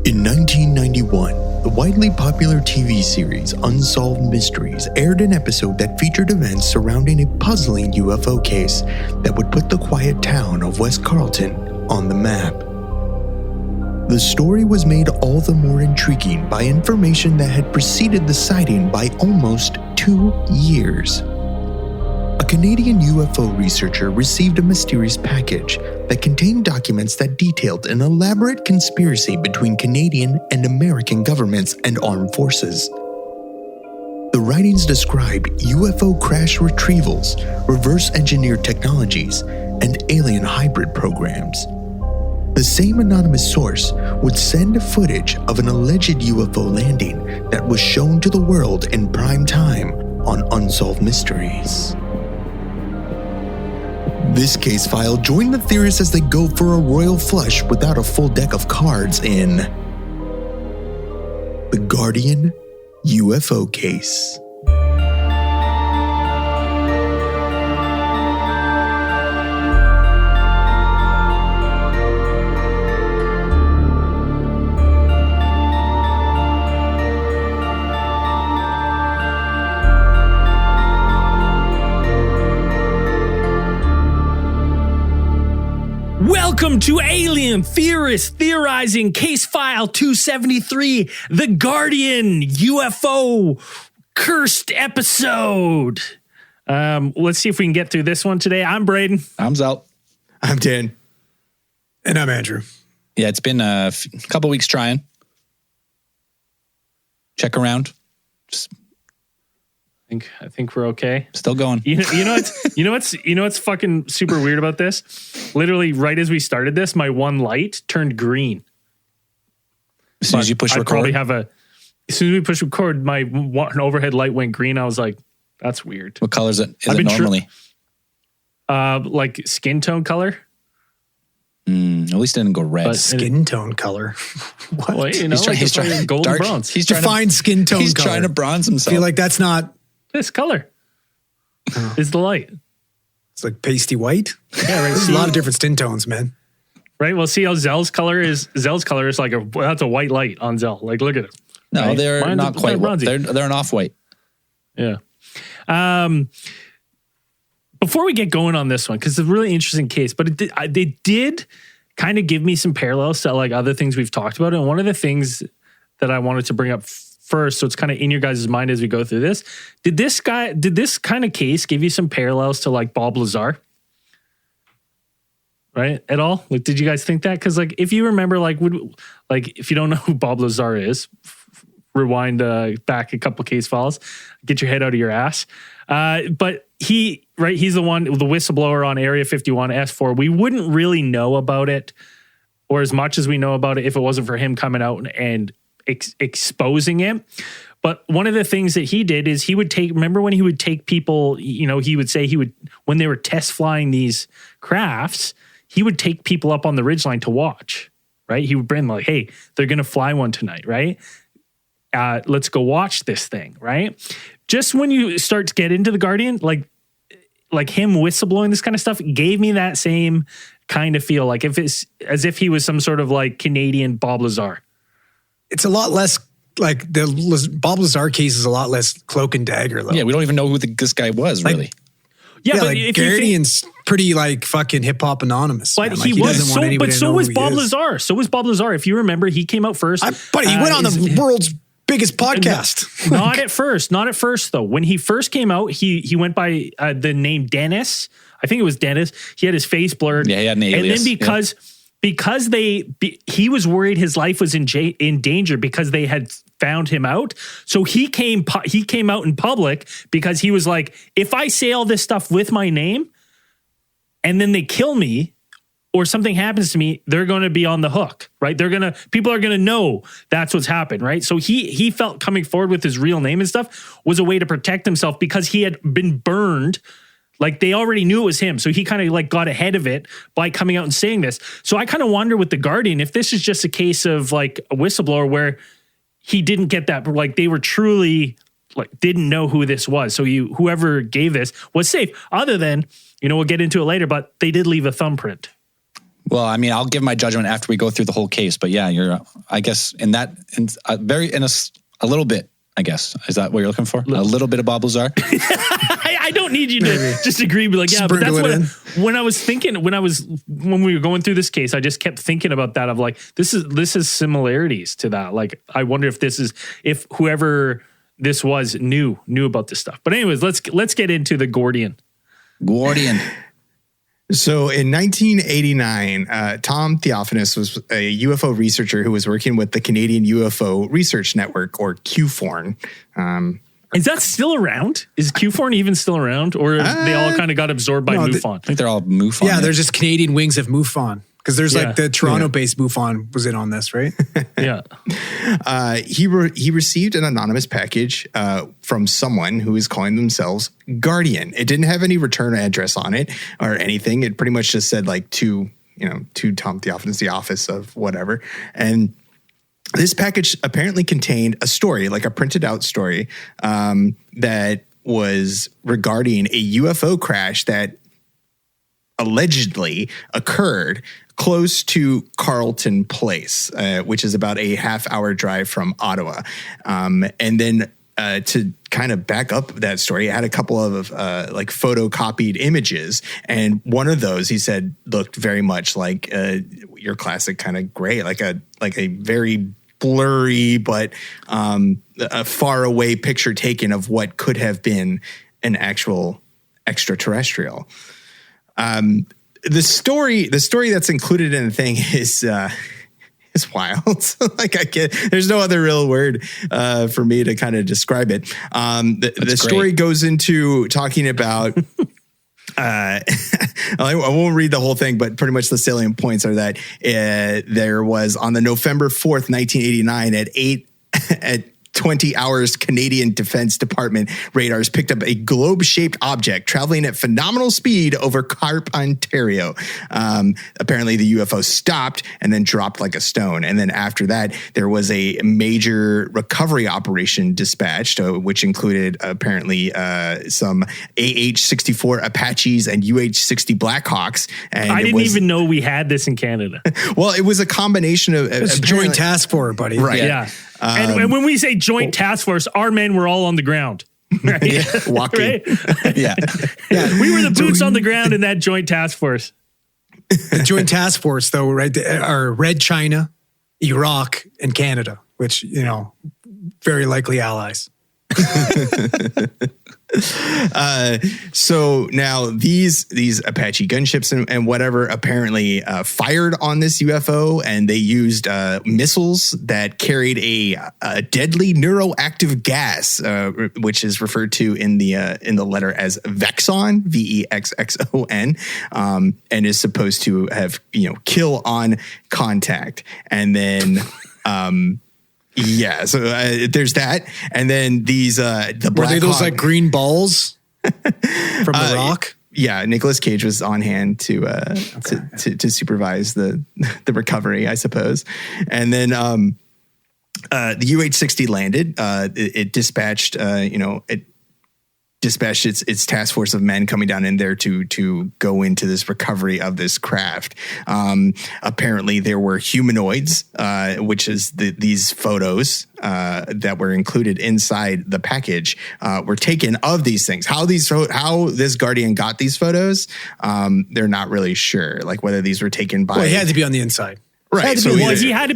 In 1991, the widely popular TV series Unsolved Mysteries aired an episode that featured events surrounding a puzzling UFO case that would put the quiet town of West Carleton on the map. The story was made all the more intriguing by information that had preceded the sighting by almost 2 years. A Canadian UFO researcher received a mysterious package that contained documents that detailed an elaborate conspiracy between Canadian and American governments and armed forces. The writings described UFO crash retrievals, reverse engineered technologies, and alien hybrid programs. The same anonymous source would send footage of an alleged UFO landing that was shown to the world in prime time on Unsolved Mysteries. This case file joined the theorists as they go for a royal flush without a full deck of cards in the Guardian UFO Case. Welcome to Alien Theorists Theorizing Case File 273, the Guardian UFO Cursed Episode. Let's see if we can get through this one today. I'm Braden. I'm Zelt. I'm Dan. And I'm Andrew. Yeah, it's been a couple weeks trying. Check around. Just I think we're okay. Still going. You know what's fucking super weird about this? Literally, right as we started this, my one light turned green. As soon as you push record? As soon as we push record, my one overhead light went green. I was like, that's weird. What color is it? Is it normally? Like skin tone color. At least it didn't go red. Skin tone color. What? Well, he's trying golden dark, bronze. He's trying Define skin tone he's color. trying to bronze himself. I feel like that's not... This color is the light. It's like pasty white. Yeah, right. There's a lot of different skin tones, man. Right. Well, see how Zell's color is like that's a white light on Zell. Like, look at it. No, right? they're Mine's not quite white. bronzy. They're an off-white. Yeah. Before we get going on this one, because it's a really interesting case, but they did kind of give me some parallels to like other things we've talked about. And one of the things that I wanted to bring up first, so it's kind of in your guys' mind as we go through this, did this kind of case give you some parallels to like Bob Lazar? Right? At all? Like, did you guys think that? Because like, if you remember, if you don't know who Bob Lazar is, rewind back a couple case files, get your head out of your ass. But he's the one, the whistleblower on Area 51 S4. We wouldn't really know about it, or as much as we know about it, if it wasn't for him coming out and exposing it. But one of the things that he did is remember when he would take people, he would say when they were test flying these crafts, he would take people up on the ridgeline to watch, right? He would bring them like, hey, they're going to fly one tonight, right? Let's go watch this thing, right? Just when you start to get into the Guardian, like him whistleblowing this kind of stuff gave me that same kind of feel, like if it's as if he was some sort of like Canadian Bob Lazar. It's a lot less like the Bob Lazar case is a lot less cloak and dagger. Though. Yeah, we don't even know who this guy was, like, really. Yeah, but like Guardian's pretty like fucking hip hop anonymous. But man. Like, he was so. But so was Bob Lazar. So was Bob Lazar. If you remember, he came out first. But he went on the world's biggest podcast. Not at first though. When he first came out, he went by the name Dennis. I think it was Dennis. He had his face blurred. Yeah, he had an alias. And then because he was worried his life was in danger because they had found him out. So he came out in public because he was like, if I say all this stuff with my name and then they kill me or something happens to me, they're going to be on the hook, right? People are going to know that's what's happened, right? So he felt coming forward with his real name and stuff was a way to protect himself because he had been burned. Like they already knew it was him. So he kind of like got ahead of it by coming out and saying this. So I kind of wonder with the Guardian, if this is just a case of like a whistleblower where he didn't get that, but like they were truly like didn't know who this was. So whoever gave this was safe other than, we'll get into it later, but they did leave a thumbprint. Well, I mean, I'll give my judgment after we go through the whole case. But yeah, I guess a little bit. I guess is that what you're looking for? A little bit of Bob Lazar. I don't need you to just agree. Be like, yeah, but that's what. When I was thinking, when we were going through this case, I just kept thinking about that. Of like, this is similarities to that. Like, I wonder if whoever this was knew about this stuff. But anyways, let's get into the Guardian. So in 1989, Tom Theophanous was a UFO researcher who was working with the Canadian UFO Research Network, or QFORN. Is that still around? Is QFORN even still around? Or they all kind of got absorbed by MUFON? I think they're all MUFON. Yeah, they're just Canadian wings of MUFON. Because there's like the Toronto-based MUFON was in on this, right? Yeah. He received an anonymous package from someone who is calling themselves Guardian. It didn't have any return address on it or anything. It pretty much just said like to Tom Theophanous, the office of whatever. And this package apparently contained a story, like a printed out story that was regarding a UFO crash that allegedly occurred close to Carleton Place, which is about a half-hour drive from Ottawa. And then to kind of back up that story, it had a couple of like photocopied images. And one of those, he said, looked very much like your classic kind of gray, like a very blurry but a far away picture taken of what could have been an actual extraterrestrial. The story that's included in the thing is wild. Like there's no other real word for me to kind of describe it. The story goes into talking about. I won't read the whole thing, but pretty much the salient points are that there was on the November 4th, 1989 at 20 hours, Canadian Defense Department radars picked up a globe-shaped object traveling at phenomenal speed over Carp, Ontario. Apparently, the UFO stopped and then dropped like a stone. And then after that, there was a major recovery operation dispatched, which included apparently some AH-64 Apaches and UH-60 Blackhawks. And I didn't even know we had this in Canada. Well, it was a combination of... It's a joint task force, buddy. Right. Yeah. And when we say joint task force, our men were all on the ground. Right? Yeah, walking. Right? Yeah. We were the boots on the ground in that joint task force. The joint task force, though, right, are Red China, Iraq, and Canada, which, very likely allies. So now these Apache gunships and whatever apparently fired on this UFO, and they used missiles that carried a deadly neuroactive gas, which is referred to in the letter as Vexon, VEXXON, and is supposed to have kill on contact, and then. Yeah, so there's that, and then these the were they those like green balls from the rock? Yeah, Nicolas Cage was on hand to supervise the recovery, I suppose, and then the UH-60 landed. It dispatched dispatched its task force of men coming down in there to go into this recovery of this craft. Apparently there were humanoids, which is these photos that were included inside the package were taken of these things. How this Guardian got these photos, they're not really sure, like whether these were taken by... Well, he had to be on the inside. Right. So he had to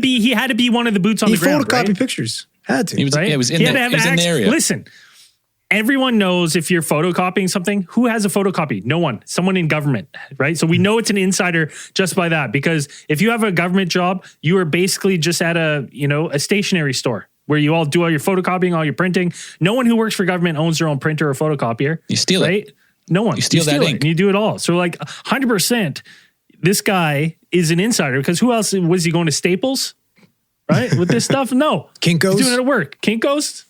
be one of the boots on the ground, He photocopied right? pictures. Had to. He was, right? yeah, it was in the area. Listen, everyone knows if you're photocopying something, who has a photocopy? No one. Someone in government, right? So we know it's an insider just by that, because if you have a government job, you are basically just at a stationery store where you all do all your photocopying, all your printing. No one who works for government owns their own printer or photocopier. You steal right? it. No one. You steal that ink. And you do it all. So like 100%, this guy is an insider, because who else was he going to Staples? Right? With this stuff? No. Kinko's? He's doing it at work. Kinko's?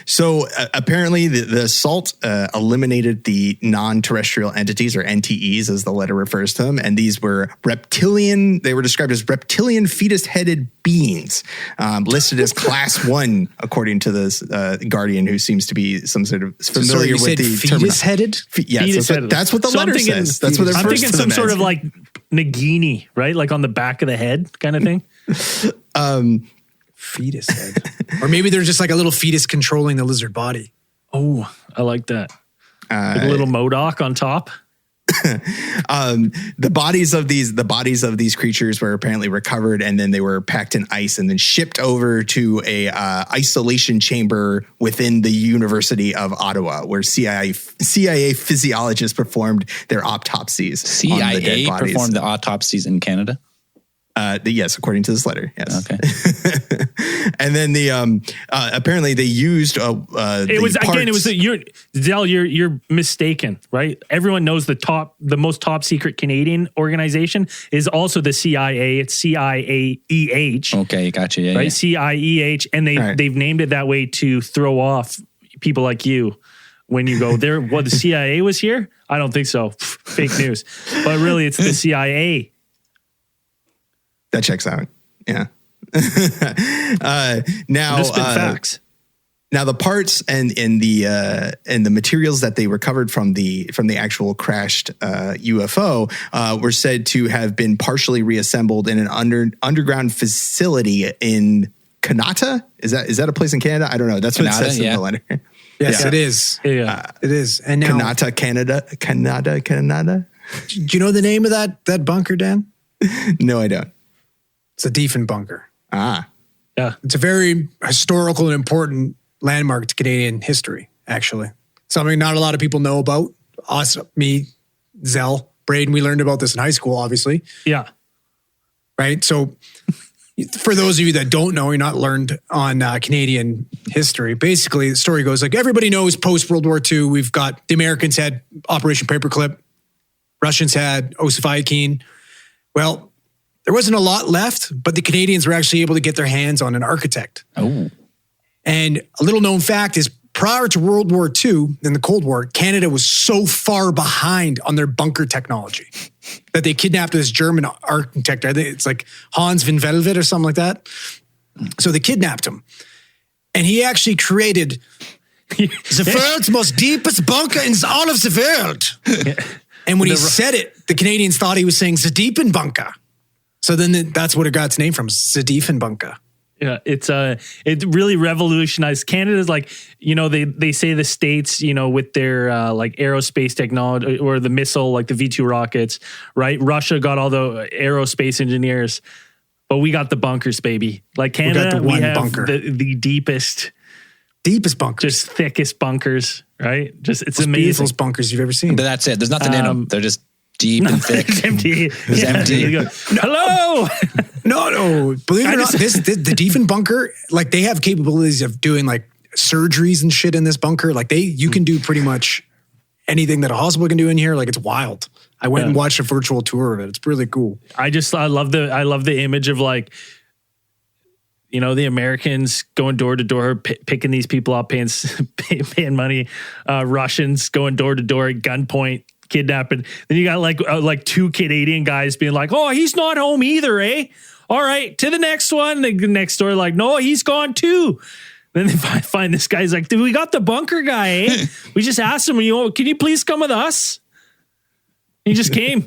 So apparently the assault eliminated the non-terrestrial entities, or NTEs as the letter refers to them. And these were reptilian. They were described as reptilian fetus-headed beings, listed as class 1, according to this Guardian, who seems to be some sort of familiar with the fetus-headed? Yes, that's what the letter says. That's what they're I'm thinking some sort of like Nagini, right? Like on the back of the head kind of thing. Fetus head. Or maybe they're just like a little fetus controlling the lizard body. Oh, I like that. Like a little MODOK on top. The bodies of these creatures were apparently recovered, and then they were packed in ice and then shipped over to a isolation chamber within the University of Ottawa, where CIA physiologists performed their autopsies. CIA on the dead bodies. performed the autopsies in Canada. Yes, according to this letter. Yes. Okay. And then apparently they used you're mistaken, right? Everyone knows the most top secret Canadian organization is also the CIA. It's CIAEH. Okay, gotcha. Yeah, right? yeah. CIEH, and they've named it that way to throw off people like you when you go there. What, the CIA was here? I don't think so. Fake news. But really, it's the CIA. That checks out. Yeah. Now, just been facts. Now the parts and the materials that they recovered from the actual crashed UFO were said to have been partially reassembled in an underground facility in Kanata. Is that a place in Canada? I don't know. That's what it says in the letter. Yes, it is. Yeah, it is. And now, Kanata, Canada. Do you know the name of that bunker, Dan? No, I don't. It's a Defen bunker. Ah. Yeah. It's a very historical and important landmark to Canadian history, actually. Something not a lot of people know about. Us, me, Zell, Braden, we learned about this in high school, obviously. Yeah. Right? So for those of you that don't know, you're not learned on Canadian history. Basically, the story goes like everybody knows post-World War II, we've got the Americans had Operation Paperclip. Russians had Osify-Keen. Well, there wasn't a lot left, but the Canadians were actually able to get their hands on an architect. Oh. And a little known fact is prior to World War II and the Cold War, Canada was so far behind on their bunker technology that they kidnapped this German architect. I think it's like Hans van Velvet or something like that. So they kidnapped him. And he actually created the world's most deepest bunker in all of the world. And when he said it, the Canadians thought he was saying the Defen bunker. So then that's what it got its name from, the Defen bunker. Yeah, it really revolutionized Canada's, like, you know, they say the States, you know, with their like aerospace technology or the missile, like the V2 rockets, right? Russia got all the aerospace engineers, but we got the bunkers, baby. Like Canada, we have bunker. The deepest bunker, just thickest bunkers, right? Just it's amazing. Those bunkers you've ever seen. But that's it. There's nothing in them. They're just deep and thick. It's empty. It's empty. Hello. No. Believe it or not, the Defen bunker, like they have capabilities of doing like surgeries and shit in this bunker. Like you can do pretty much anything that a hospital can do in here. Like it's wild. I went and watched a virtual tour of it. It's really cool. I love the image of, like, you know, the Americans going door to door, picking these people up, paying money. Russians going door to door at gunpoint, kidnapping. Then you got like two Canadian guys being like, "Oh, he's not home either, eh? All right, to the next one." The next door, like, "No, he's gone too." Then they find this guy's like, "Dude, we got the bunker guy, eh? We just asked him, can you please come with us?" He just came.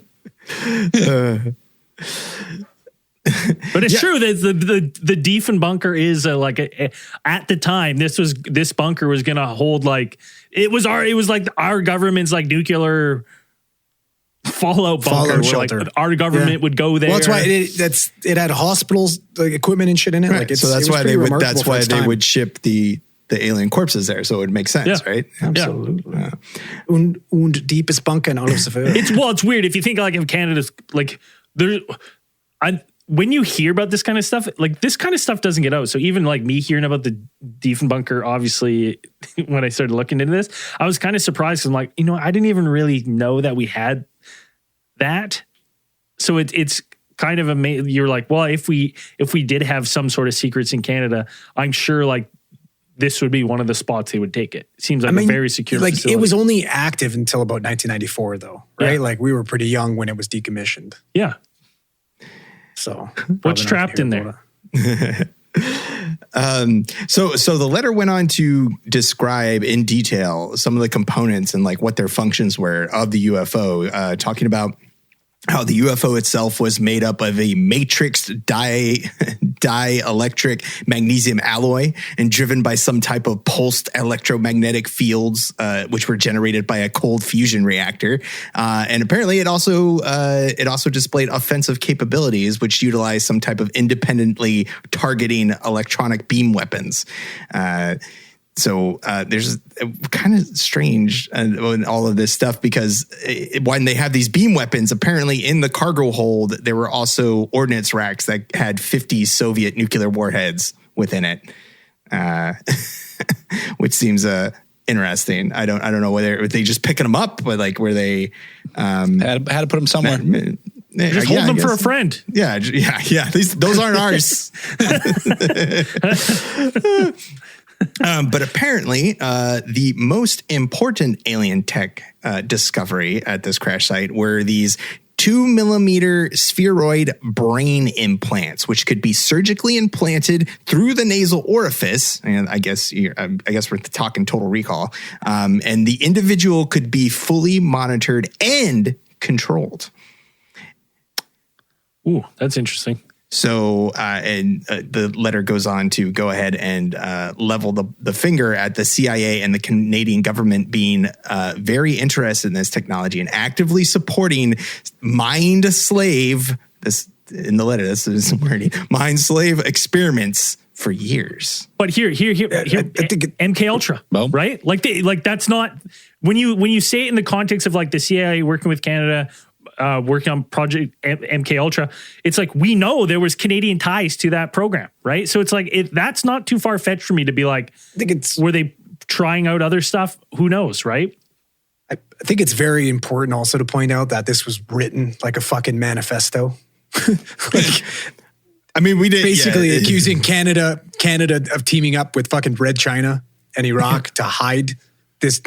But it's true that the Defen bunker is at the time this bunker was going to hold, like, it was like our government's like nuclear fallout bunker, where shelter. Like our government would go there. Well, that's why it had hospitals, like equipment and shit in it. Right. Like so that's why they would ship the alien corpses there, so it would make sense, right? Absolutely. Yeah. Und deepest bunker in all of the world. It's weird if you think like of Canada's, like, when you hear about this kind of stuff, like this kind of stuff doesn't get out. So even like me hearing about the Defen bunker, obviously, when I started looking into this, I was kind of surprised. 'Cause I'm like, I didn't even really know that we had that. So it's kind of amazing. You're like, well, if we did have some sort of secrets in Canada, I'm sure like this would be one of the spots they would take it. Seems like a very secure facility. It was only active until about 1994 though, right? Yeah. Like we were pretty young when it was decommissioned. Yeah. So what's trapped in there? So the letter went on to describe in detail some of the components and like what their functions were of the UFO, talking about how the UFO itself was made up of a matrixed dielectric magnesium alloy and driven by some type of pulsed electromagnetic fields, which were generated by a cold fusion reactor. And apparently it also displayed offensive capabilities, which utilized some type of independently targeting electronic beam weapons. So there's kind of strange in all of this stuff because when they have these beam weapons, apparently in the cargo hold, there were also ordnance racks that had 50 Soviet nuclear warheads within it, which seems interesting. I don't know whether were they just picking them up, but like were they had to put them somewhere. Just hold them for a friend. Yeah. Those aren't ours. But apparently, the most important alien tech discovery at this crash site were these 2-millimeter spheroid brain implants, which could be surgically implanted through the nasal orifice. And I guess we're talking Total Recall. And the individual could be fully monitored and controlled. Ooh, that's interesting. So, the letter goes on to go ahead and level the finger at the CIA and the Canadian government being very interested in this technology and actively supporting mind slave. This in the letter. This is wording. Mind slave experiments for years. But here, I think MK Ultra, right? Like that's not when you say it in the context of like the CIA working with Canada. Working on Project MK Ultra, it's like we know there was Canadian ties to that program, right? So it's like that's not too far fetched for me to be like, I think were they trying out other stuff? Who knows, right? I think it's very important also to point out that this was written like a fucking manifesto. We did basically accusing Canada of teaming up with fucking Red China and Iraq to hide this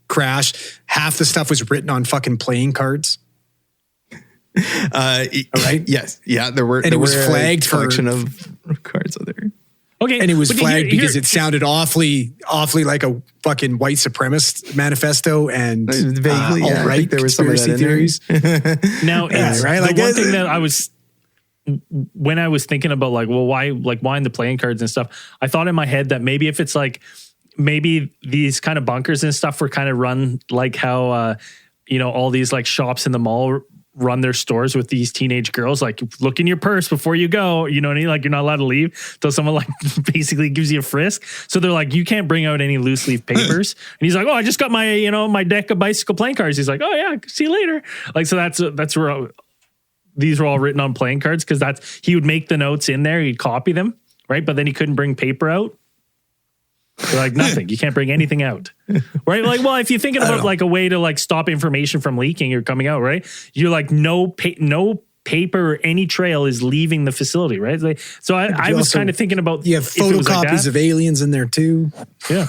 crash. Half the stuff was written on fucking playing cards. Right? Yes. Yeah, there were. And it was flagged for collection of cards out there. Okay. And it was flagged because it sounded awfully like a fucking white supremacist manifesto and vaguely, alt-right there was conspiracy theories. Now, right? Like one thing that I was when I was thinking about like, well, why in the playing cards and stuff, I thought in my head that maybe if it's like maybe these kind of bunkers and stuff were kind of run like how all these like shops in the mall run their stores with these teenage girls, like look in your purse before you go, you know what I mean? Like you're not allowed to leave till someone like basically gives you a frisk. So they're like, you can't bring out any loose leaf papers. And he's like, oh, I just got my, my deck of bicycle playing cards. He's like, oh yeah, see you later. Like, so that's where these were all written on playing cards. Cause he would make the notes in there. He'd copy them. Right. But then he couldn't bring paper out. They're like nothing. You can't bring anything out, right? Like, well, if you're thinking about like a way to like stop information from leaking or coming out, right? You're like no paper or any trail is leaving the facility, right? Like, so I was kind of thinking about you have photocopies of aliens in there too. Yeah,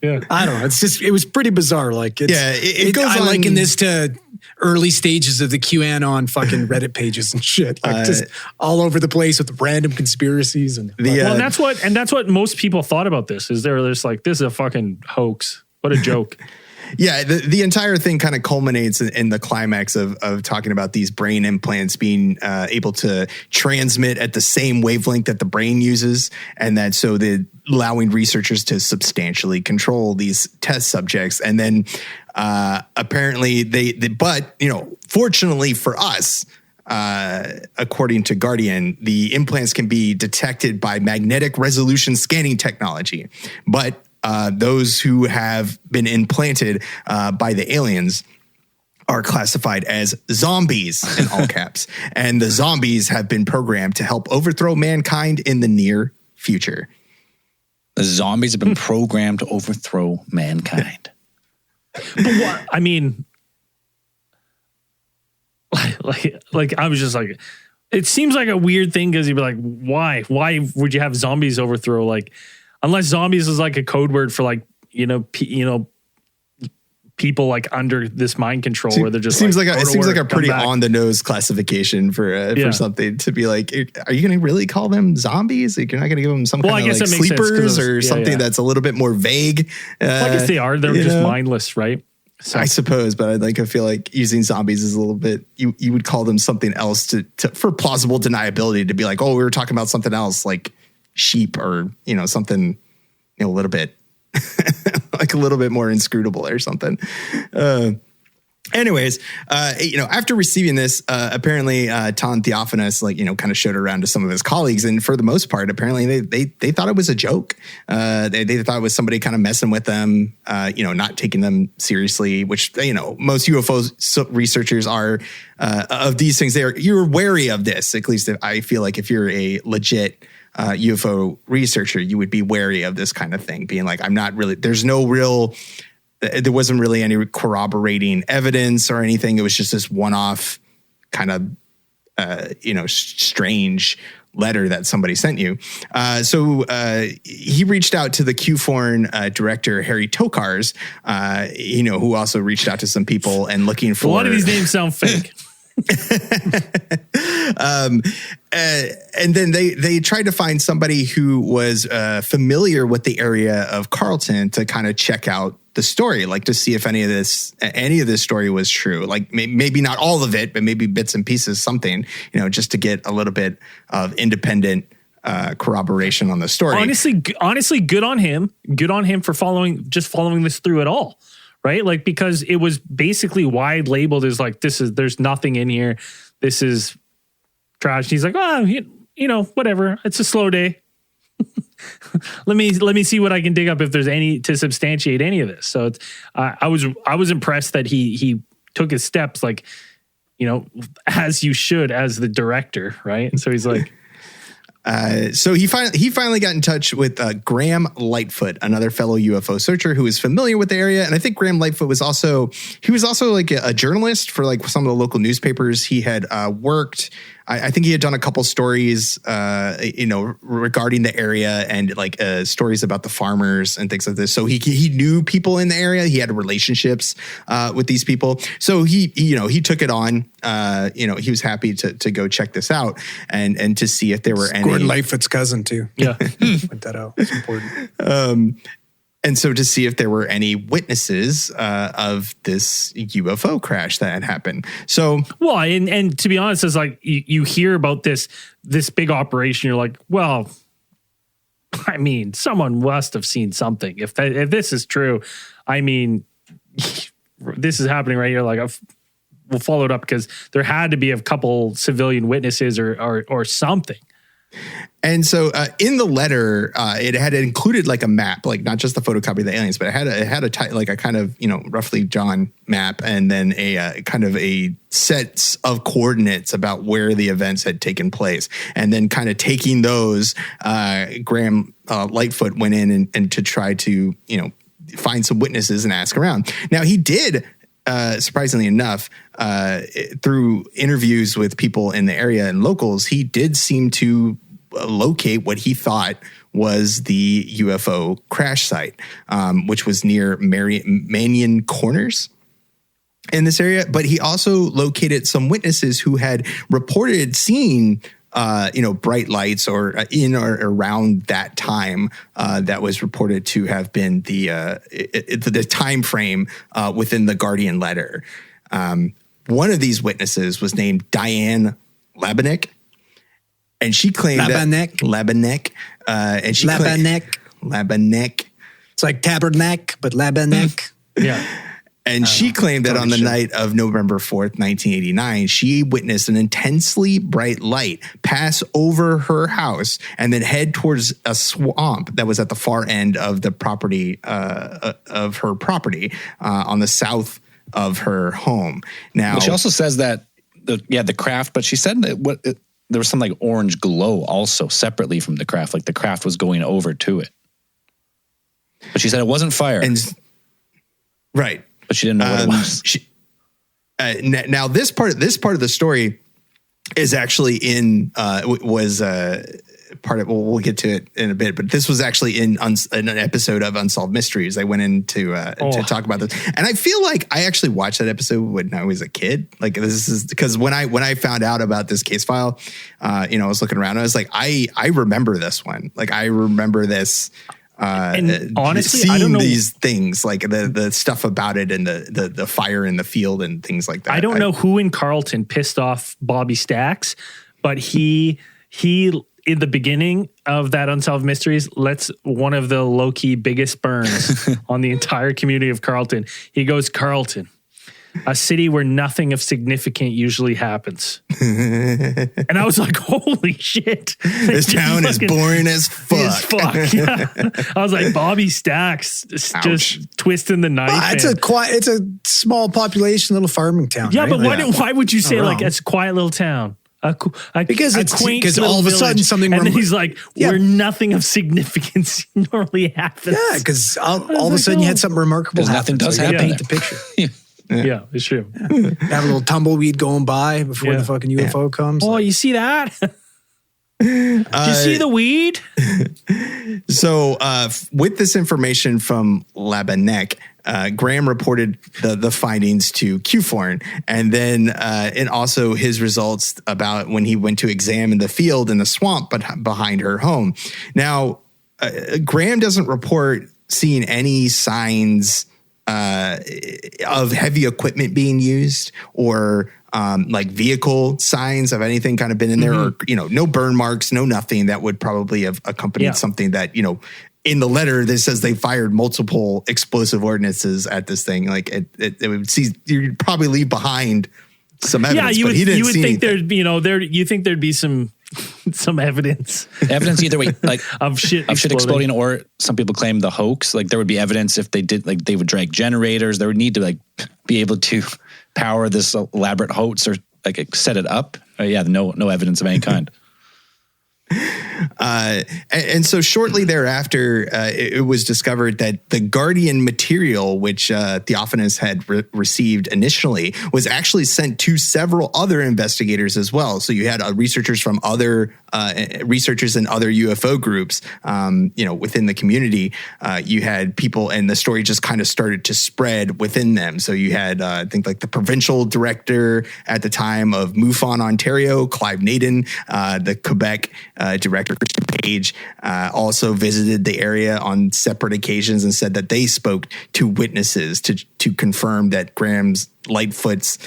yeah. I don't know. It was pretty bizarre. Like, it goes. I liken this to early stages of the QAnon fucking Reddit pages and shit, like just all over the place with random conspiracies and that's what most people thought about this. Is they're just like, this is a fucking hoax. What a joke. Yeah, the entire thing kind of culminates in the climax of talking about these brain implants being able to transmit at the same wavelength that the brain uses, and that so the allowing researchers to substantially control these test subjects. And then apparently but fortunately for us, according to Guardian, the implants can be detected by magnetic resolution scanning technology, but those who have been implanted by the aliens are classified as zombies in all caps. And the zombies have been programmed to help overthrow mankind in the near future. The zombies have been programmed to overthrow mankind. But what? I mean, like I was just like, it seems like a weird thing because you'd be like, why would you have zombies overthrow? Like, unless zombies is like a code word for like, people like under this mind control where they're just seems like a pretty back. on the nose classification for something to be like, are you going to really call them zombies? Like, you're not going to give them some kind of like sleepers or something that's a little bit more vague. Well, I guess they are. They're just mindless, right? So. I suppose, but I feel like using zombies is a little bit, you would call them something else to for plausible deniability, to be like, oh, we were talking about something else like sheep or, something, a little bit like a little bit more inscrutable or something. Anyways, after receiving this, apparently Tom Theophanis, kind of showed it around to some of his colleagues. And for the most part, apparently they thought it was a joke. They thought it was somebody kind of messing with them, not taking them seriously, which, most UFO researchers are of these things. You're wary of this. At least I feel like if you're a legit UFO researcher, you would be wary of this kind of thing, being like, there wasn't really any corroborating evidence or anything. It was just this one-off kind of, strange letter that somebody sent you. So he reached out to the QFORN director, Harry Tokars, who also reached out to some people and looking for... A lot of these names sound fake. And then they tried to find somebody who was familiar with the area of Carleton to kind of check out the story, like to see if any of this story was true. Like maybe not all of it, but maybe bits and pieces, something, just to get a little bit of independent corroboration on the story. Honestly, good on him. Good on him for following this through at all. Right? Like, because it was basically wide labeled as like, there's nothing in here. This is trash. He's like, whatever. It's a slow day. let me see what I can dig up if there's any to substantiate any of this. So I was impressed that he took his steps, like, as you should as the director. Right. So he's like, so he finally got in touch with Graham Lightfoot, another fellow UFO searcher who is familiar with the area. And I think Graham Lightfoot was also like a journalist for like some of the local newspapers. He had worked. I think he had done a couple stories, regarding the area and like stories about the farmers and things like this. So he knew people in the area. He had relationships with these people. So he took it on. He was happy to go check this out and to see if there were any. Gordon Lightfoot's cousin too. Yeah, point that out. It's important. And so to see if there were any witnesses of this UFO crash that had happened. So, well, and to be honest, it's like you hear about this big operation. You're like, well, I mean, someone must have seen something. If this is true, I mean, this is happening right here. Like, we'll follow it up because there had to be a couple civilian witnesses or something. And so in the letter, it had included like a map, like not just the photocopy of the aliens, but it had a kind of, roughly drawn map, and then a kind of a sets of coordinates about where the events had taken place. And then kind of taking those, Graham Lightfoot went in and to try to, find some witnesses and ask around. Now he did, surprisingly enough, through interviews with people in the area and locals, he did seem to locate what he thought was the UFO crash site, which was near Manion Corners in this area. But he also located some witnesses who had reported seeing bright lights or in or around that time that was reported to have been the time frame within the Guardian letter. One of these witnesses was named Diane Labanek, and she claimed Labanek, and she Labanek. It's like tabernacle, but Labanek. Yeah. And she claimed that on the night of November 4th, 1989, she witnessed an intensely bright light pass over her house and then head towards a swamp that was at the far end of the property, of her property, on the south of her home. Now, she also says that the craft, but she said that there was some like orange glow also separately from the craft, like the craft was going over to it. But she said it wasn't fire. Right. But she didn't know what it was. now this part of the story is actually in part of, we'll get to it in a bit, but this was actually in an episode of Unsolved Mysteries. I went in to talk about this, and I feel like I actually watched that episode when I was a kid. Like, this is because when I found out about this case file, I was looking around, and I was like, I remember this one. Like, I remember this. And honestly, seeing I don't know these things, like the stuff about it and the fire in the field and things like that. I don't know who in Carleton pissed off Bobby Stacks, but he in the beginning of that Unsolved Mysteries lets one of the low-key biggest burns on the entire community of Carleton. He goes, "Carleton, a city where nothing of significant usually happens." And I was like, holy shit. This town is boring as fuck. Yeah. I was like, Bobby Stacks just twisting the knife. It's a small population, little farming town. Yeah, right? but why would you say like it's a quiet little town? Because all of a sudden something, and then he's like, where nothing of significance normally happens. Yeah, because all of a sudden you had something remarkable happen. Nothing does happen. Paint the picture. Yeah, it's true. Have a little tumbleweed going by before the fucking UFO comes. Oh, you see that? Did you see the weed? So with this information from Labanek, Graham reported the findings to QForn, and then and also his results about when he went to examine the field in the swamp behind her home. Now, Graham doesn't report seeing any signs of heavy equipment being used or like vehicle signs of anything kind of been in there, or no burn marks, no nothing that would probably have accompanied something that in the letter that says they fired multiple explosive ordinances at this thing. Like it would see, you'd probably leave behind some evidence. Yeah, but he didn't you would see think anything. you think there'd be some evidence either way, like of shit exploding, or some people claim the hoax. Like there would be evidence if they did, like they would drag generators. They would need to like be able to power this elaborate hoax or like set it up. No evidence of any kind. And so shortly thereafter, it was discovered that the Guardian material, which Theophanis had received initially, was actually sent to several other investigators as well. So you had researchers from other researchers in other UFO groups, within the community. You had people, and the story just kind of started to spread within them. So you had, I think, like the provincial director at the time of MUFON, Ontario, Clive Naden, the Quebec director, Christian Page, also visited the area on separate occasions and said that they spoke to witnesses to confirm that Graham's Lightfoot's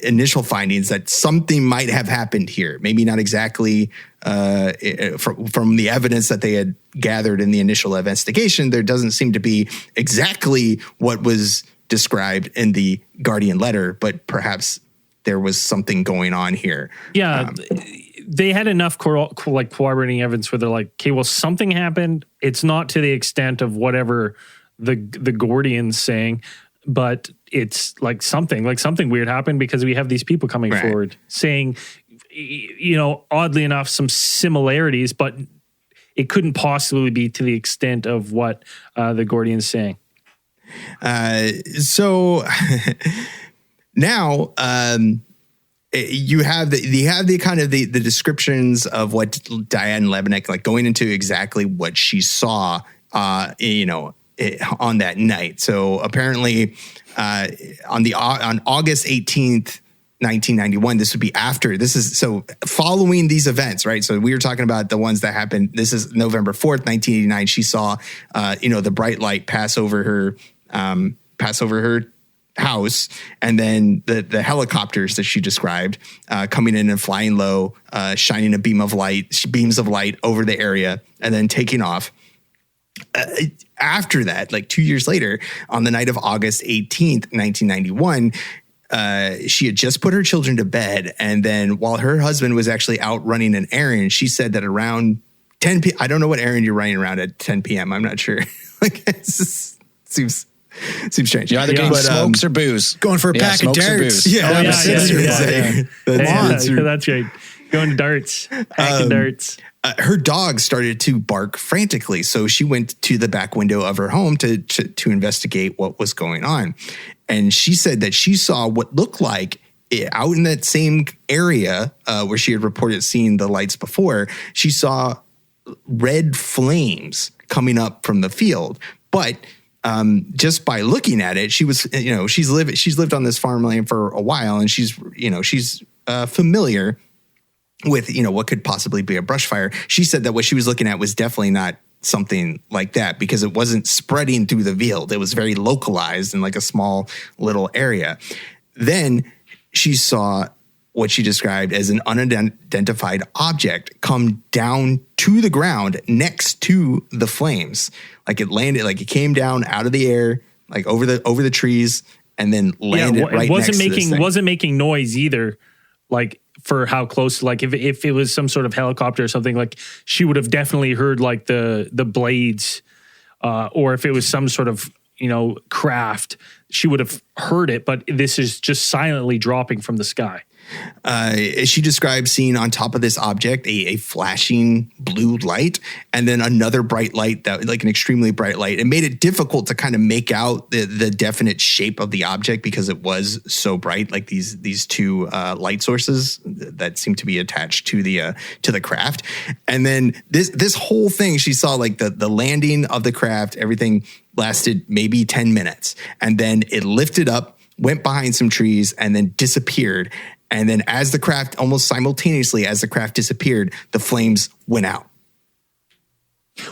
initial findings that something might have happened here. Maybe not exactly from the evidence that they had gathered in the initial investigation. There doesn't seem to be exactly what was described in the Guardian letter, but perhaps there was something going on here. Yeah. They had enough corroborating evidence where they're like, okay, well, something happened. It's not to the extent of whatever the Guardian's saying, but it's like something weird happened because we have these people coming forward saying, oddly enough, some similarities, but it couldn't possibly be to the extent of what the Guardian's saying. So now, you have the kind of the descriptions of what Diane Lebenek, like going into exactly what she saw, on that night. So apparently, on August 18th, 1991, this would be after. So following these events, right? So we were talking about the ones that happened. This is November 4th, 1989. She saw, the bright light pass over her house, and then the helicopters that she described coming in and flying low, shining beams of light over the area, and then taking off. After that, like 2 years later, on the night of August 18th, 1991, she had just put her children to bed, and then while her husband was actually out running an errand, she said that around 10 p.m. I don't know what errand you're running around at 10 p.m. I'm not sure. Like, it just seems strange. You're either getting smokes or booze. Going for a pack of darts. That's right. Going to darts. Hacking darts. her dog started to bark frantically. So she went to the back window of her home to investigate what was going on. And she said that she saw what looked like out in that same area where she had reported seeing the lights before. She saw red flames coming up from the field. But just by looking at it, she was, she's lived on this farmland for a while, and she's familiar with, what could possibly be a brush fire. She said that what she was looking at was definitely not something like that, because it wasn't spreading through the field. It was very localized in like a small little area. Then she saw what she described as an unidentified object come down to the ground next to the flames. Like it landed, like it came down out of the air, like over the trees, and then landed right next to this thing. It wasn't making noise either. Like, for how close, like if it was some sort of helicopter or something, like she would have definitely heard like the blades, or if it was some sort of, craft, she would have heard it, but this is just silently dropping from the sky. She described seeing on top of this object a flashing blue light, and then another bright light, that like an extremely bright light. It made it difficult to kind of make out the definite shape of the object because it was so bright. Like these two light sources that seemed to be attached to the craft. And then this whole thing, she saw like the landing of the craft. Everything lasted maybe 10 minutes, and then it lifted up, went behind some trees, and then disappeared. And then almost simultaneously as the craft disappeared, the flames went out.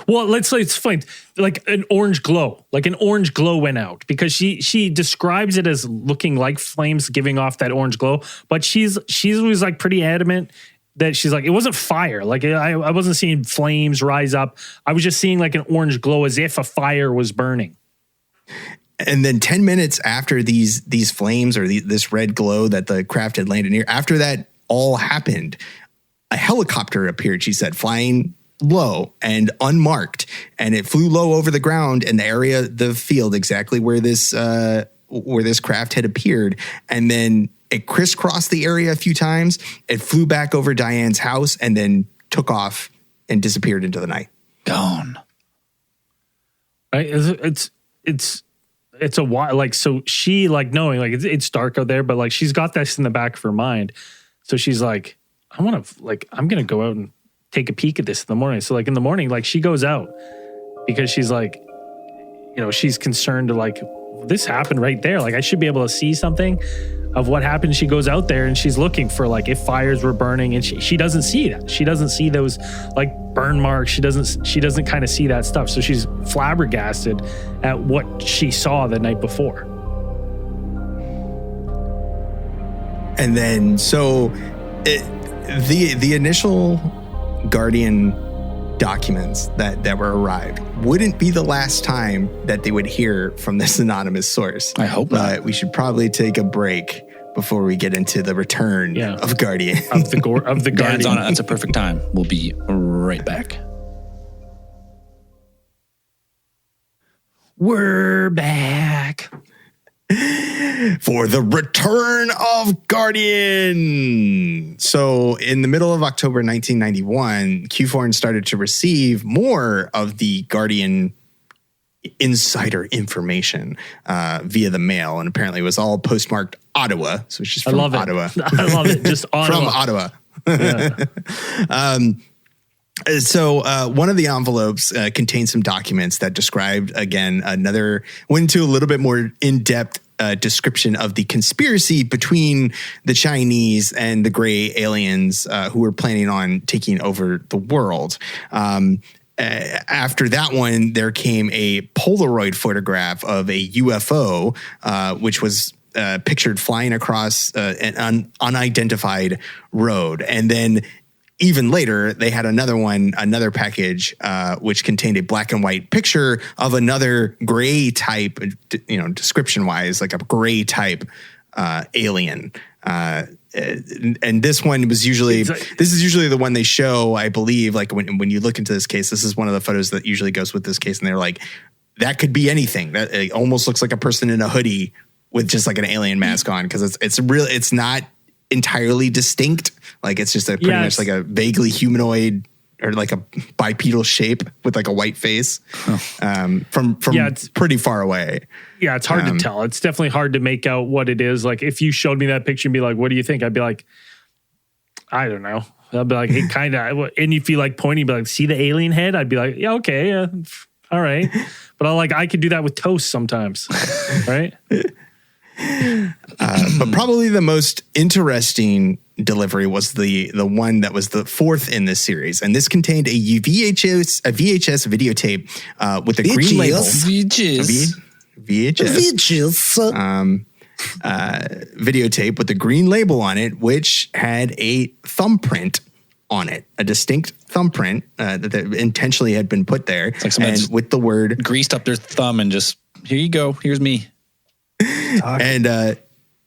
Well, let's explain. Like an orange glow went out, because she describes it as looking like flames giving off that orange glow. But she was like pretty adamant that she's like, it wasn't fire. Like I wasn't seeing flames rise up. I was just seeing like an orange glow as if a fire was burning. And then 10 minutes after these flames or this red glow that the craft had landed near, after that all happened, a helicopter appeared, she said, flying low and unmarked. And it flew low over the ground in the area, the field, exactly where this craft had appeared. And then it crisscrossed the area a few times. It flew back over Diane's house and then took off and disappeared into the night. Gone. Right? It's a while, like, so she, like, knowing, like, it's dark out there, but, like, she's got this in the back of her mind. So she's like, I'm going to go out and take a peek at this in the morning. So, like, in the morning, like, she goes out because she's like, she's concerned to, like, this happened right there. Like, I should be able to see something of what happened. She goes out there and she's looking for, like, if fires were burning, and she doesn't see that. She doesn't see those, like, burn marks. She doesn't kind of see that stuff. So she's flabbergasted at what she saw the night before. And then, so the initial Guardian documents that were arrived wouldn't be the last time that they would hear from this anonymous source. I hope not. But we should probably take a break before we get into the return of Guardian. of the Guardian. Dan's on it. That's a perfect time. We'll be right back. We're back for the return of Guardian. So in the middle of October 1991, Q4 started to receive more of the Guardian insider information via the mail. And apparently it was all postmarked Ottawa. So she's from Ottawa. I love it. Just Ottawa. From Ottawa. Yeah. So one of the envelopes contained some documents that described, again, went into a little bit more in-depth description of the conspiracy between the Chinese and the gray aliens who were planning on taking over the world. After that one, there came a Polaroid photograph of a UFO, which was pictured flying across an unidentified road. And then even later, they had another package, which contained a black and white picture of another gray type, description wise, like a gray type alien. And this one was usually, this is usually the one they show, I believe, like when you look into this case, this is one of the photos that usually goes with this case. And they're like, that could be anything. That it almost looks like a person in a hoodie with just like an alien mask on. Cause it's not entirely distinct. Like it's just pretty much like a vaguely humanoid or like a bipedal shape with like a white face from it's pretty far away. Yeah, it's hard to tell. It's definitely hard to make out what it is. Like if you showed me that picture and be like, what do you think? I'd be like, I don't know. I'd be like, it kind of, and if you like pointing, be like, see the alien head? I'd be like, yeah, okay, all right. But I could do that with toast sometimes, right? But probably the most interesting delivery was the one that was the fourth in this series, and this contained a VHS videotape with a green label. VHS. Videotape with a green label on it, which had a thumbprint on it, a distinct thumbprint that intentionally had been put there, and with the word greased up their thumb and just, here you go, here's me.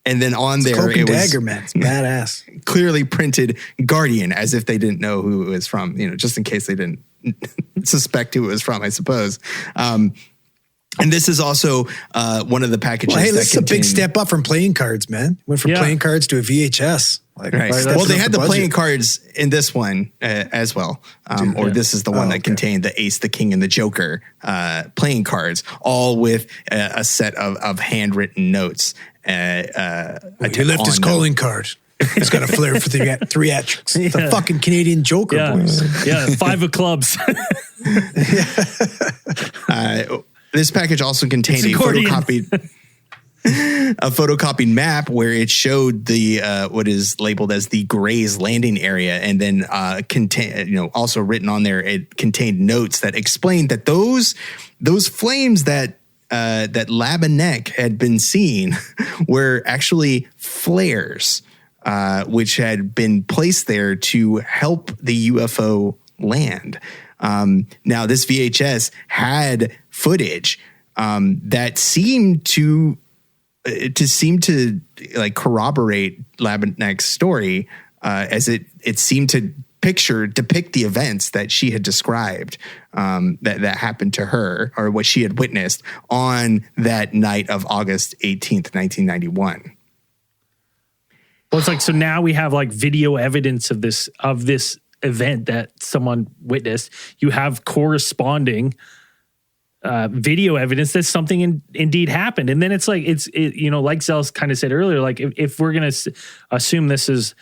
And then on there it was dagger, man. It's badass. Clearly printed Guardian, as if they didn't know who it was from, just in case they didn't suspect who it was from, I suppose. And this is also one of the packages. Well, hey, this is a big step up from playing cards, man. Went from playing cards to a VHS. Right. Well, they had the playing cards in this one as well. This is the one that contained the Ace, the King, and the Joker playing cards, all with a set of handwritten notes. He left his calling card. He's got a flair for theatrics. Yeah. The fucking Canadian Joker, boys. Yeah, 5 of clubs. This package also contained a photocopied map where it showed the what is labeled as the Gray's Landing area, and then also written on there, it contained notes that explained that those flames that Labanek had been seeing were actually flares, which had been placed there to help the UFO land. Now, this VHS had footage that seemed to like corroborate Labanek's story, as it seemed to depict the events that she had described that happened to her, or what she had witnessed on that night of August 18th, 1991. Well, it's like, so now we have like video evidence of this event that someone witnessed. You have corresponding video evidence that something indeed happened. And then it's like, like Zell's kind of said earlier, like if we're going to assume this is,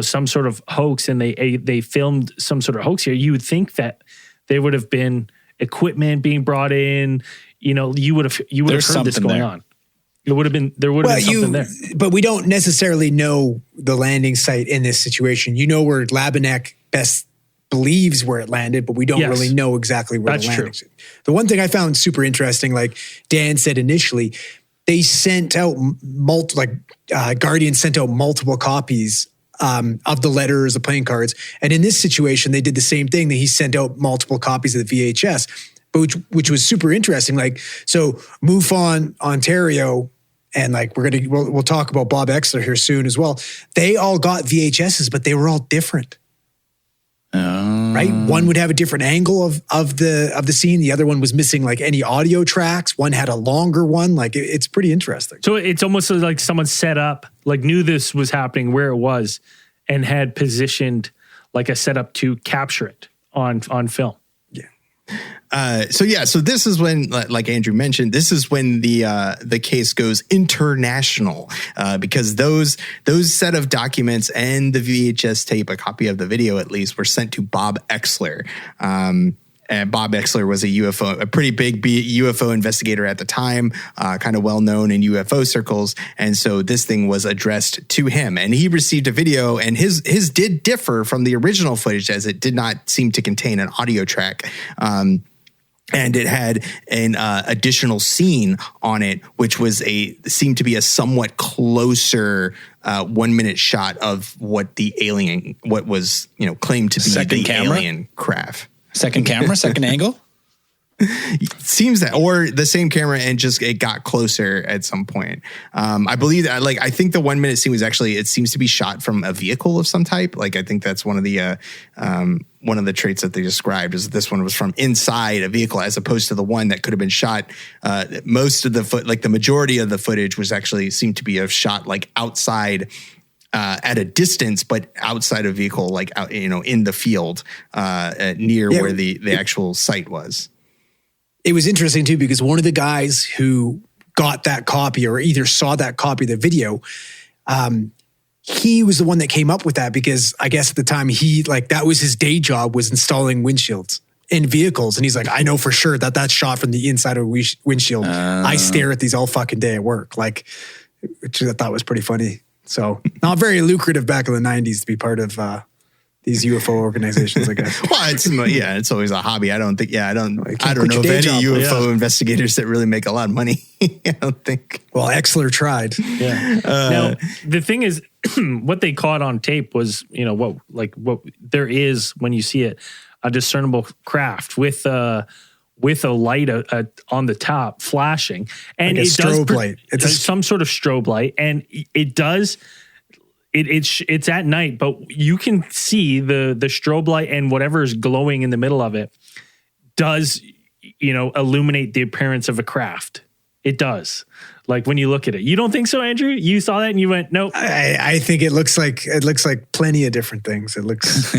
some sort of hoax, and they filmed some sort of hoax here, you would think that there would have been equipment being brought in, you would have heard this going on. There would have been something there. But we don't necessarily know the landing site in this situation. Where Labanek best believes where it landed, but we don't really know exactly where it landed. The one thing I found super interesting, like Dan said initially, they sent out Guardian sent out multiple copies of the letters, the playing cards. And in this situation, they did the same thing. That he sent out multiple copies of the VHS, but which was super interesting. Like, so MUFON Ontario, and like we'll talk about Bob Exler here soon as well. They all got VHSs, but they were all different. Right? One would have a different angle of the scene. The other one was missing like any audio tracks. One had a longer one. Like it's pretty interesting. So it's almost like someone set up, like knew this was happening where it was, and had positioned like a setup to capture it on film. So this is when, like Andrew mentioned, this is when the case goes international, because those set of documents and the VHS tape, a copy of the video at least, were sent to Bob Exler. And Bob Exler was a pretty big UFO investigator at the time, kind of well known in UFO circles. And so this thing was addressed to him, and he received a video, and his did differ from the original footage, as it did not seem to contain an audio track. And it had an additional scene on it, which seemed to be a somewhat closer 1 minute shot of what was claimed to be the alien craft. Second camera, second angle? Seems that, or the same camera, and just it got closer at some point. I believe that, I think the 1 minute scene was actually, it seems to be shot from a vehicle of some type. Like, I think that's one of the traits that they described, is that this one was from inside a vehicle, as opposed to the one that could have been shot. Most of the the majority of the footage was actually seemed to be a shot like outside at a distance, but outside a vehicle, like out, in the field near where the actual site was. It was interesting too, because one of the guys who got that copy or either saw that copy of the video, he was the one that came up with that, because I guess at the time that was his day job, was installing windshields in vehicles. And he's like, I know for sure that that's shot from the inside of a windshield. I stare at these all fucking day at work, which I thought was pretty funny. So not very lucrative back in the 90s to be part of these UFO organizations, I guess. Well, it's always a hobby. I don't know of any UFO investigators that really make a lot of money. I don't think. Well, Exler tried. Yeah. Now, the thing is, what they caught on tape was, what there is when you see it, a discernible craft with a light on the top flashing, and like a strobe light. It's some sort of strobe light, and it does. It's at night, but you can see the strobe light and whatever is glowing in the middle of it does, illuminate the appearance of a craft. It does. Like when you look at it, you don't think so, Andrew? You saw that and you went, nope. I think it looks like plenty of different things. It looks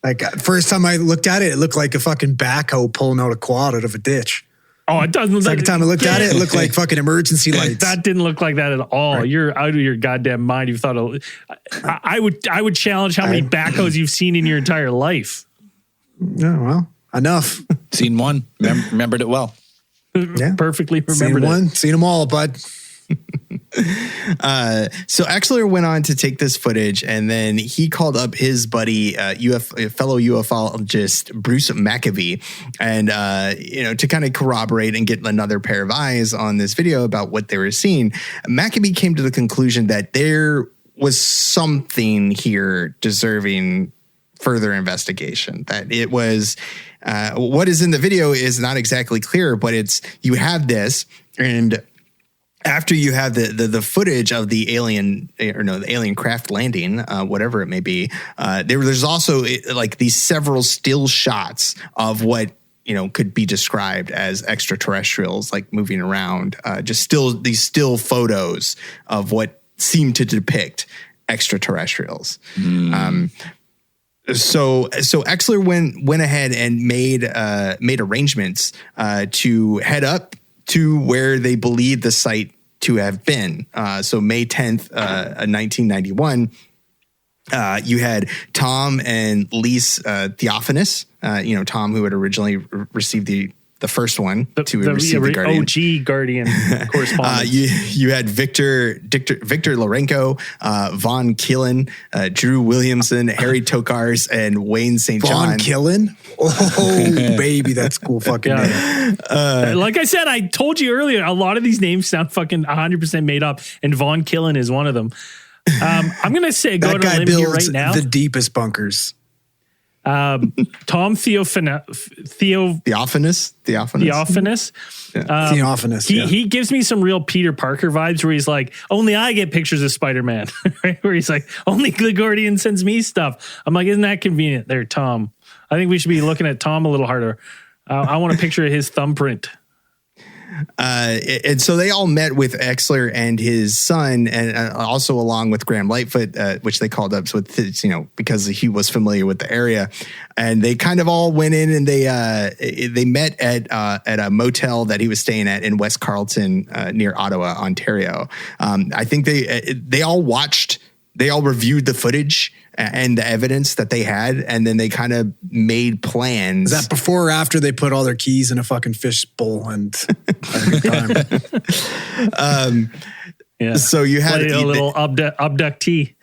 like first time I looked at it, it looked like a fucking backhoe pulling out a quad out of a ditch. Oh, it doesn't. Second time I looked at it looked like fucking emergency lights. That didn't look like that at all. Right. You're out of your goddamn mind. You thought I would challenge how many backhoes you've seen in your entire life. Yeah, well, enough. Seen one. Remembered it well. Yeah, perfectly remembered. Seen one. Seen them all, bud. So Exler went on to take this footage, and then he called up his buddy, fellow ufologist Bruce McAvee, and to kind of corroborate and get another pair of eyes on this video about what they were seeing. McAvee came to the conclusion that there was something here deserving further investigation. That it was what is in the video is not exactly clear, but you have this, and after you have the footage of the alien the alien craft landing, whatever it may be, there's also like these several still shots of what could be described as extraterrestrials, like moving around, just these still photos of what seem to depict extraterrestrials. So Exler went ahead and made arrangements to head up to where they believe the site to have been. So May 10th, 1991, you had Tom and Lise Theophanous, Tom, who had originally received the first one to receive the Guardian. OG Guardian correspondent. You had Victor Lorenko, Von Killen, Drew Williamson, Harry Tokars, and Wayne St. John. Von Killen? Oh, baby, that's cool fucking name. Like I said, I told you earlier, a lot of these names sound fucking 100% made up, and Von Killen is one of them. I'm going to say, go to a limb here right now. The deepest bunkers. Tom Theophanous. He gives me some real Peter Parker vibes, where he's like, only I get pictures of Spider-Man, right? Where he's like, only the Guardian sends me stuff. I'm like, isn't that convenient there, Tom? I think we should be looking at Tom a little harder. I want a picture of his thumbprint. And so they all met with Exler and his son, and also along with Graham Lightfoot, which they called up with, because he was familiar with the area. And they kind of all went in, and they met at a motel that he was staying at in West Carleton, near Ottawa, Ontario. I think they all reviewed the footage and the evidence that they had, and then they kind of made plans. Is that before or after they put all their keys in a fucking fish bowl and yeah. So you had a little abductee.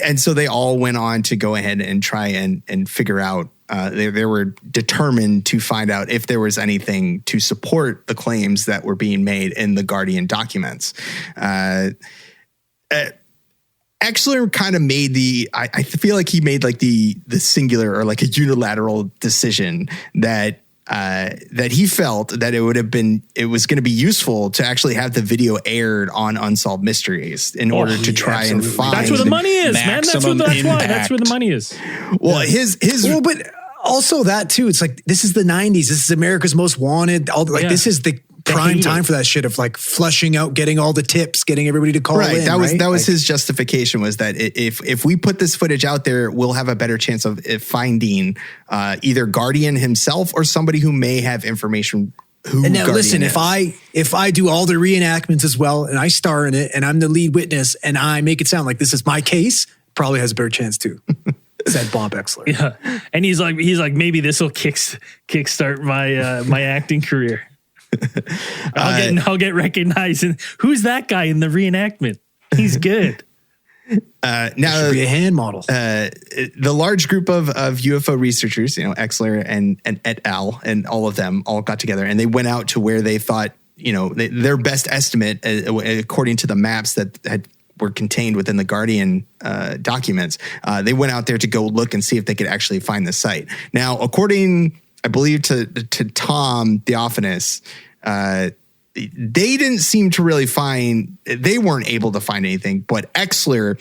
And so they all went on to go ahead and try and figure out, they were determined to find out if there was anything to support the claims that were being made in the Guardian documents. Exler kind of made I feel like he made like the singular or like a unilateral decision that he felt that it was going to be useful to actually have the video aired on Unsolved Mysteries in order to try and find. That's where the money is, man. That's where the money is. Well, well, but also that too. It's like, this is the 90s. This is America's Most Wanted. This is prime hate time it. for that shit of like flushing out, getting all the tips, getting everybody to call in. That was Like, his justification, was that if we put this footage out there, we'll have a better chance of finding either Guardian himself or somebody who may have information. Who And now Guardian listen, is. if I do all the reenactments as well and I star in it and I'm the lead witness and I make it sound like this is my case, probably has a better chance too. Said Bob Exler. Yeah. And he's like, maybe this will kickstart my my acting career. I'll get recognized. And who's that guy in the reenactment? He's good. Now Should be a hand model. the large group of UFO researchers, Exler and et al. And all of them all got together and they went out to where they thought, their best estimate, according to the maps that were contained within the Guardian documents. They went out there to go look and see if they could actually find the site. Now, according, I believe, to Tom Theophanis, they didn't seem to really they weren't able to find anything, but Exler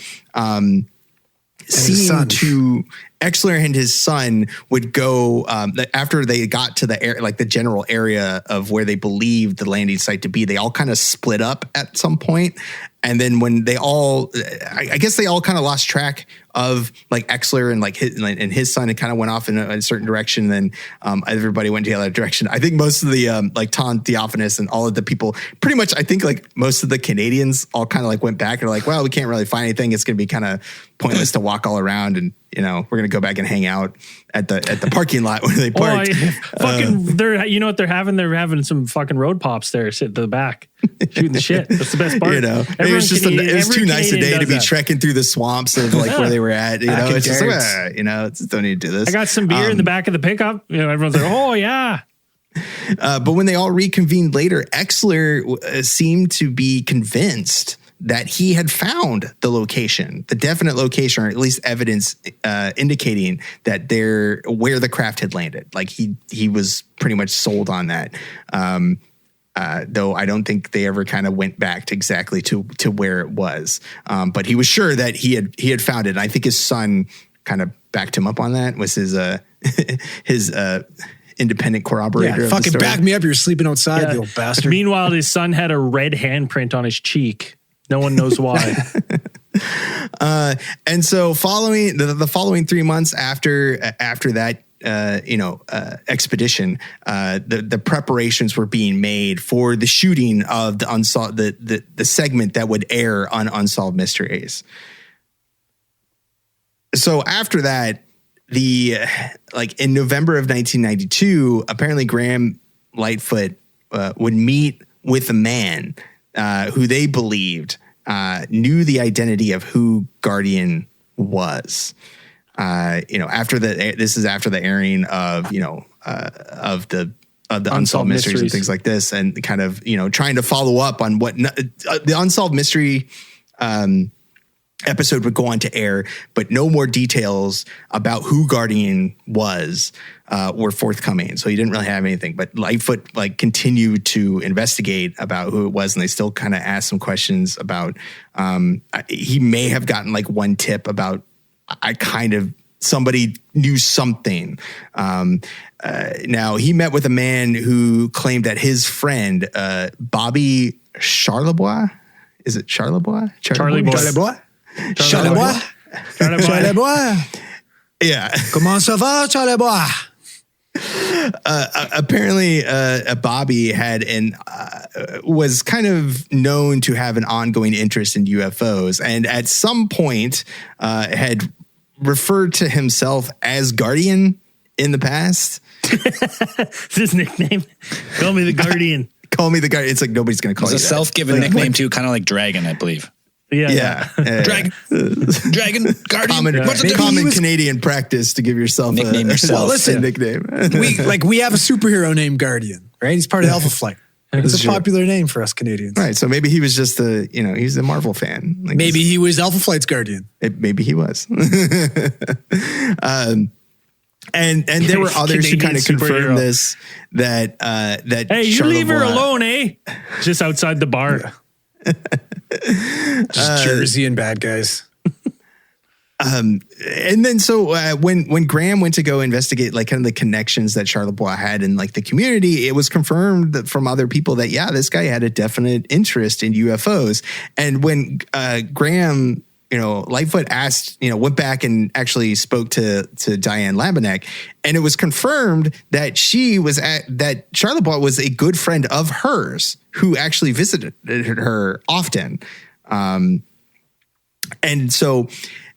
Exler and his son would go after they got to the general area of where they believed the landing site to be. They all kind of split up at some point. And then when I guess they all kind of lost track of like Exler and his son, it kind of went off in a certain direction. And then everybody went the other direction. I think most of the like Tom Theophanis and all of the people, pretty much, I think like most of the Canadians all kind of like went back and were like, well, we can't really find anything. It's going to be kind of pointless to walk all around, and we're going to go back and hang out at the parking lot where they parked. You know what they're having? They're having some fucking road pops there, sitting to the back, shooting the shit. That's the best part. It was too nice a day to be trekking through the swamps of like where they were at. It's just just don't need to do this. I got some beer in the back of the pickup. Everyone's like, oh yeah. But when they all reconvened later, Exler seemed to be convinced that he had found the definite location, or at least evidence indicating that where the craft had landed. Like he was pretty much sold on that. Though I don't think they ever kind of went back to exactly to where it was. But he was sure that he had found it. And I think his son kind of backed him up on that. Was his independent corroborator. Yeah, fucking back me up. You're sleeping outside, you little bastard. Meanwhile, his son had a red handprint on his cheek. No one knows why. And so following the following 3 months after that, expedition, the preparations were being made for the shooting of the segment that would air on Unsolved Mysteries. So after that, in November of 1992, apparently Graham Lightfoot would meet with a man who they believed knew the identity of who Guardian was. This is after the airing of the Unsolved Mysteries and things like this, and kind of trying to follow up on what the Unsolved Mystery episode would go on to air, but no more details about who Guardian was were forthcoming. So he didn't really have anything, but Lightfoot continued to investigate about who it was. And they still kind of asked some questions about, he may have gotten one tip about, somebody knew something. Now he met with a man who claimed that his friend, Bobby Charlebois, is it Charlebois? Charlebois? Charlebois. Yeah. Comment ça va, Charlebois? Apparently, Bobby was kind of known to have an ongoing interest in UFOs, and at some point had referred to himself as Guardian in the past. It's his nickname. Call me the Guardian. Call me the Guardian. It's like nobody's going to call you that. It's a self-given nickname too, kind of like Dragon, I believe. Yeah. Dragon, Guardian. What's a common Canadian practice to give yourself nickname yourself. A nickname. we have a superhero named Guardian, right? He's part of Alpha Flight. It's a popular name for us Canadians. Right. So maybe he was just he's a Marvel fan. Maybe he was Alpha Flight's Guardian. Maybe he was. And there were others who kind of confirmed this, that hey, you leave her alone, eh? Just outside the bar. Just Jersey and bad guys. And then when Graham went to go investigate like kind of the connections that Charlebois had in like the community, it was confirmed that from other people that, yeah, this guy had a definite interest in UFOs. And when Graham, Lightfoot asked, went back and actually spoke to Diane Labinek, and it was confirmed that that Charlebois was a good friend of hers who actually visited her often. And so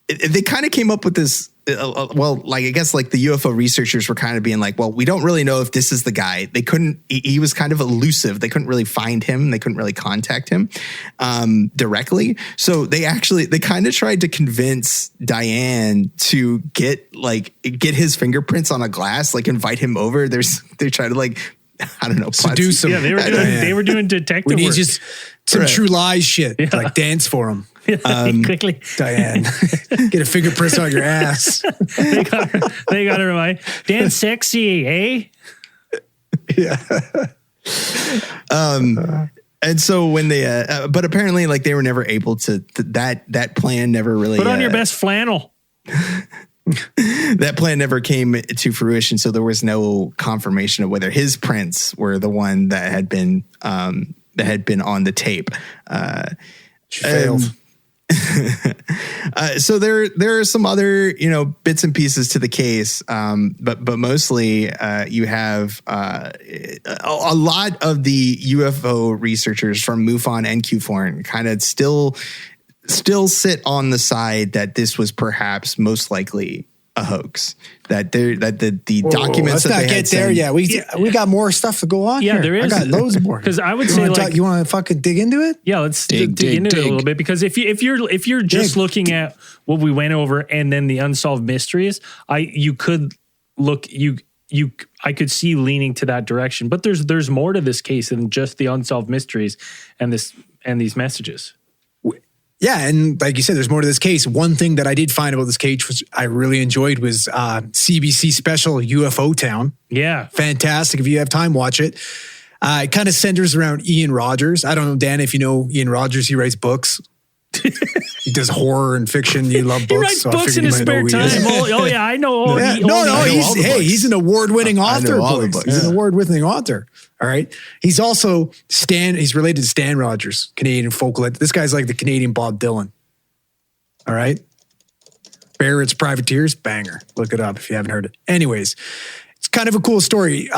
they kind of came up with this, I guess like the UFO researchers were kind of being like, well, we don't really know if this is the guy. He was kind of elusive. They couldn't really find him. They couldn't really contact him directly. So they kind of tried to convince Diane to get his fingerprints on a glass, like invite him over. They try to like, I don't know, seduce him. Yeah, they were doing detective we need work. just some true lies shit, like dance for him. Quickly, Diane, get a fingerprint on your ass. they got her right. Dance sexy, eh? Yeah. And so when they, but apparently, like they were never able to. That plan never really Put on your best flannel. That plan never came to fruition. So there was no confirmation of whether his prints were the one that had been on the tape. Failed. So there are some other bits and pieces to the case, but mostly you have a lot of the UFO researchers from MUFON and QFORN kind of still sit on the side that this was perhaps most likely a hoax. That the documents that they had there. Yeah, we got more stuff to go on. Yeah, here. there is. I got loads more. Because I would say you want to fucking dig into it? Yeah, let's dig into it a little bit. Because if you're just looking at what we went over and then the unsolved mysteries, I could see leaning to that direction. But there's more to this case than just the unsolved mysteries and these messages. Yeah, and like you said, there's more to this case. One thing that I did find about this case, which I really enjoyed, was CBC special UFO Town. Yeah. Fantastic. If you have time, watch it. It kind of centers around Ian Rogers. I don't know, Dan, if you know Ian Rogers, he writes books. He does horror and fiction. You love books. He writes books in his spare time. Oh yeah, I know. He's an award-winning author. He's an award-winning author. All right. He's also he's related to Stan Rogers, Canadian folklore. This guy's like the Canadian Bob Dylan. All right. Barrett's Privateers, banger. Look it up if you haven't heard it. Anyways, it's kind of a cool story.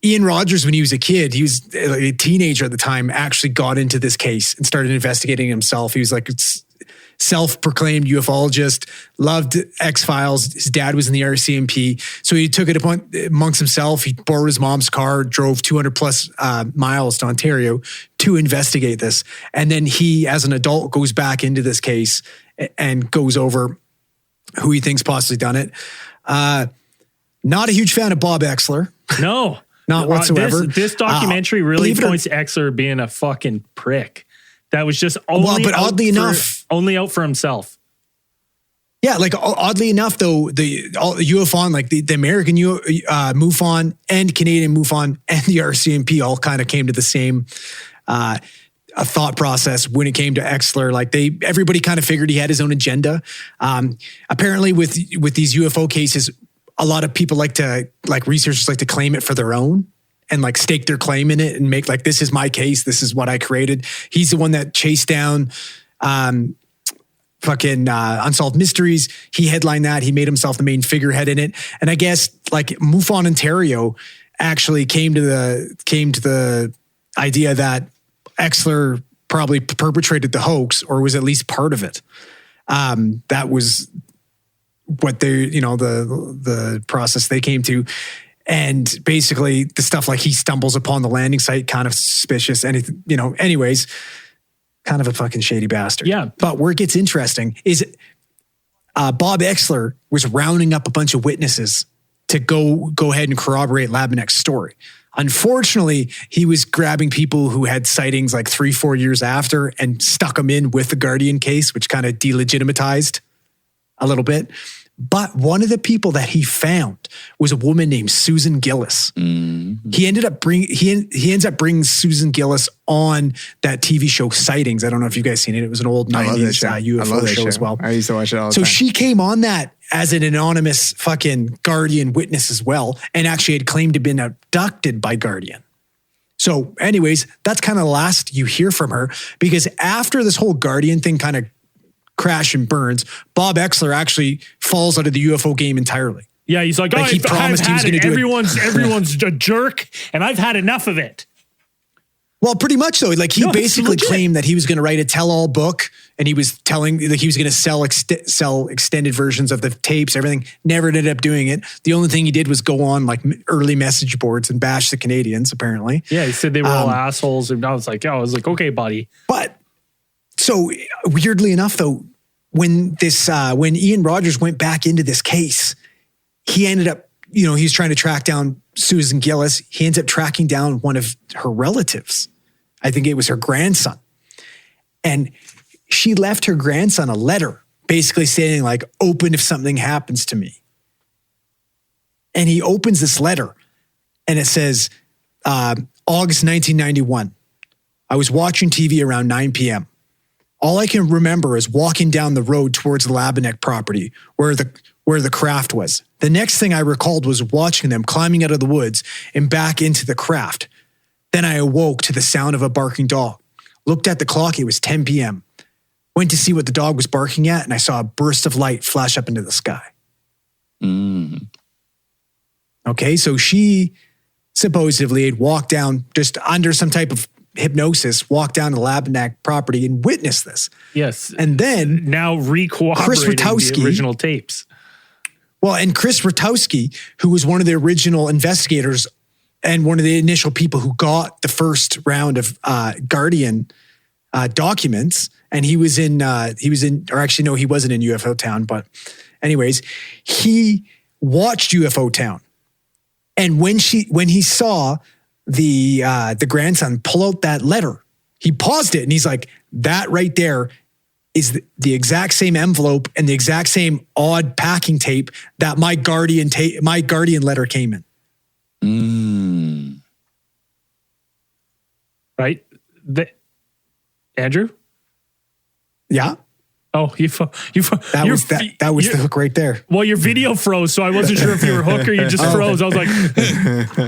Ian Rogers, when he was a kid, he was a teenager at the time, actually got into this case and started investigating himself. He was like self-proclaimed ufologist, loved X-Files. His dad was in the RCMP. So he took it amongst himself. He borrowed his mom's car, drove 200 plus miles to Ontario to investigate this. And then he, as an adult, goes back into this case and goes over who he thinks possibly done it. Not a huge fan of Bob Exler. No. Not whatsoever. This documentary really points to Exler being a fucking prick. That was just only out for himself. Yeah, like oddly enough, though, the UFON, like the American MUFON and Canadian MUFON and the RCMP all kind of came to the same a thought process when it came to Exler. Like everybody kind of figured he had his own agenda. Apparently, with these UFO cases, a lot of people researchers like to claim it for their own and like stake their claim in it and make like, this is my case. This is what I created. He's the one that chased down Unsolved Mysteries. He headlined that. He made himself the main figurehead in it. And I guess like MUFON Ontario actually came to the idea that Exler probably perpetrated the hoax or was at least part of it. That was what the process they came to. And basically the stuff like he stumbles upon the landing site, kind of suspicious, anything, anyways, kind of a fucking shady bastard. Yeah. But where it gets interesting is Bob Exler was rounding up a bunch of witnesses to go ahead and corroborate Labinek's story. Unfortunately, he was grabbing people who had sightings like 3-4 years after and stuck them in with the Guardian case, which kind of delegitimatized a little bit. But one of the people that he found was a woman named Susan Gillis. He ends up bringing Susan Gillis on that TV show Sightings. I don't know if you guys seen it. It was an old 90s UFO show as well. I used to watch it all the time. So she came on that as an anonymous fucking Guardian witness as well, and actually had claimed to have been abducted by Guardian. So anyways, that's kind of the last you hear from her, because after this whole Guardian thing kind of crash and burns, Bob Exler actually falls out of the UFO game entirely. Yeah, he's like, he promised he was going to do it. Everyone's a jerk, and I've had enough of it. Well, pretty much though. Like he basically claimed that he was going to write a tell-all book, and he was telling that he was going to sell extended versions of the tapes, everything. Never ended up doing it. The only thing he did was go on like early message boards and bash the Canadians, apparently. Yeah, he said they were all assholes, and I was like, okay, buddy. But so weirdly enough, though, when Ian Rogers went back into this case, he ended up, he's trying to track down Susan Gillis. He ends up tracking down one of her relatives. I think it was her grandson. And she left her grandson a letter basically saying like, open if something happens to me. And he opens this letter and it says, August 1991, I was watching TV around 9 p.m. All I can remember is walking down the road towards the Labanek property where the craft was. The next thing I recalled was watching them climbing out of the woods and back into the craft. Then I awoke to the sound of a barking dog. Looked at the clock, it was 10 p.m. Went to see what the dog was barking at, and I saw a burst of light flash up into the sky. Okay, so she supposedly had walked down just under some type of hypnosis, walked down the Labanek property and witnessed this. Yes. And then now re-cooperating the original tapes. Well, and Chris Rutowski, who was one of the original investigators and one of the initial people who got the first round of Guardian documents, and he wasn't in UFO Town, but anyways, he watched UFO Town. And when he saw the grandson pull out that letter, he paused it and he's like, that right there is the exact same envelope and the exact same odd packing tape that my Guardian letter came in. Right? Andrew? Yeah. Oh, that was the hook right there. Well, your video froze, so I wasn't sure if you were hooked or you just froze. I was like,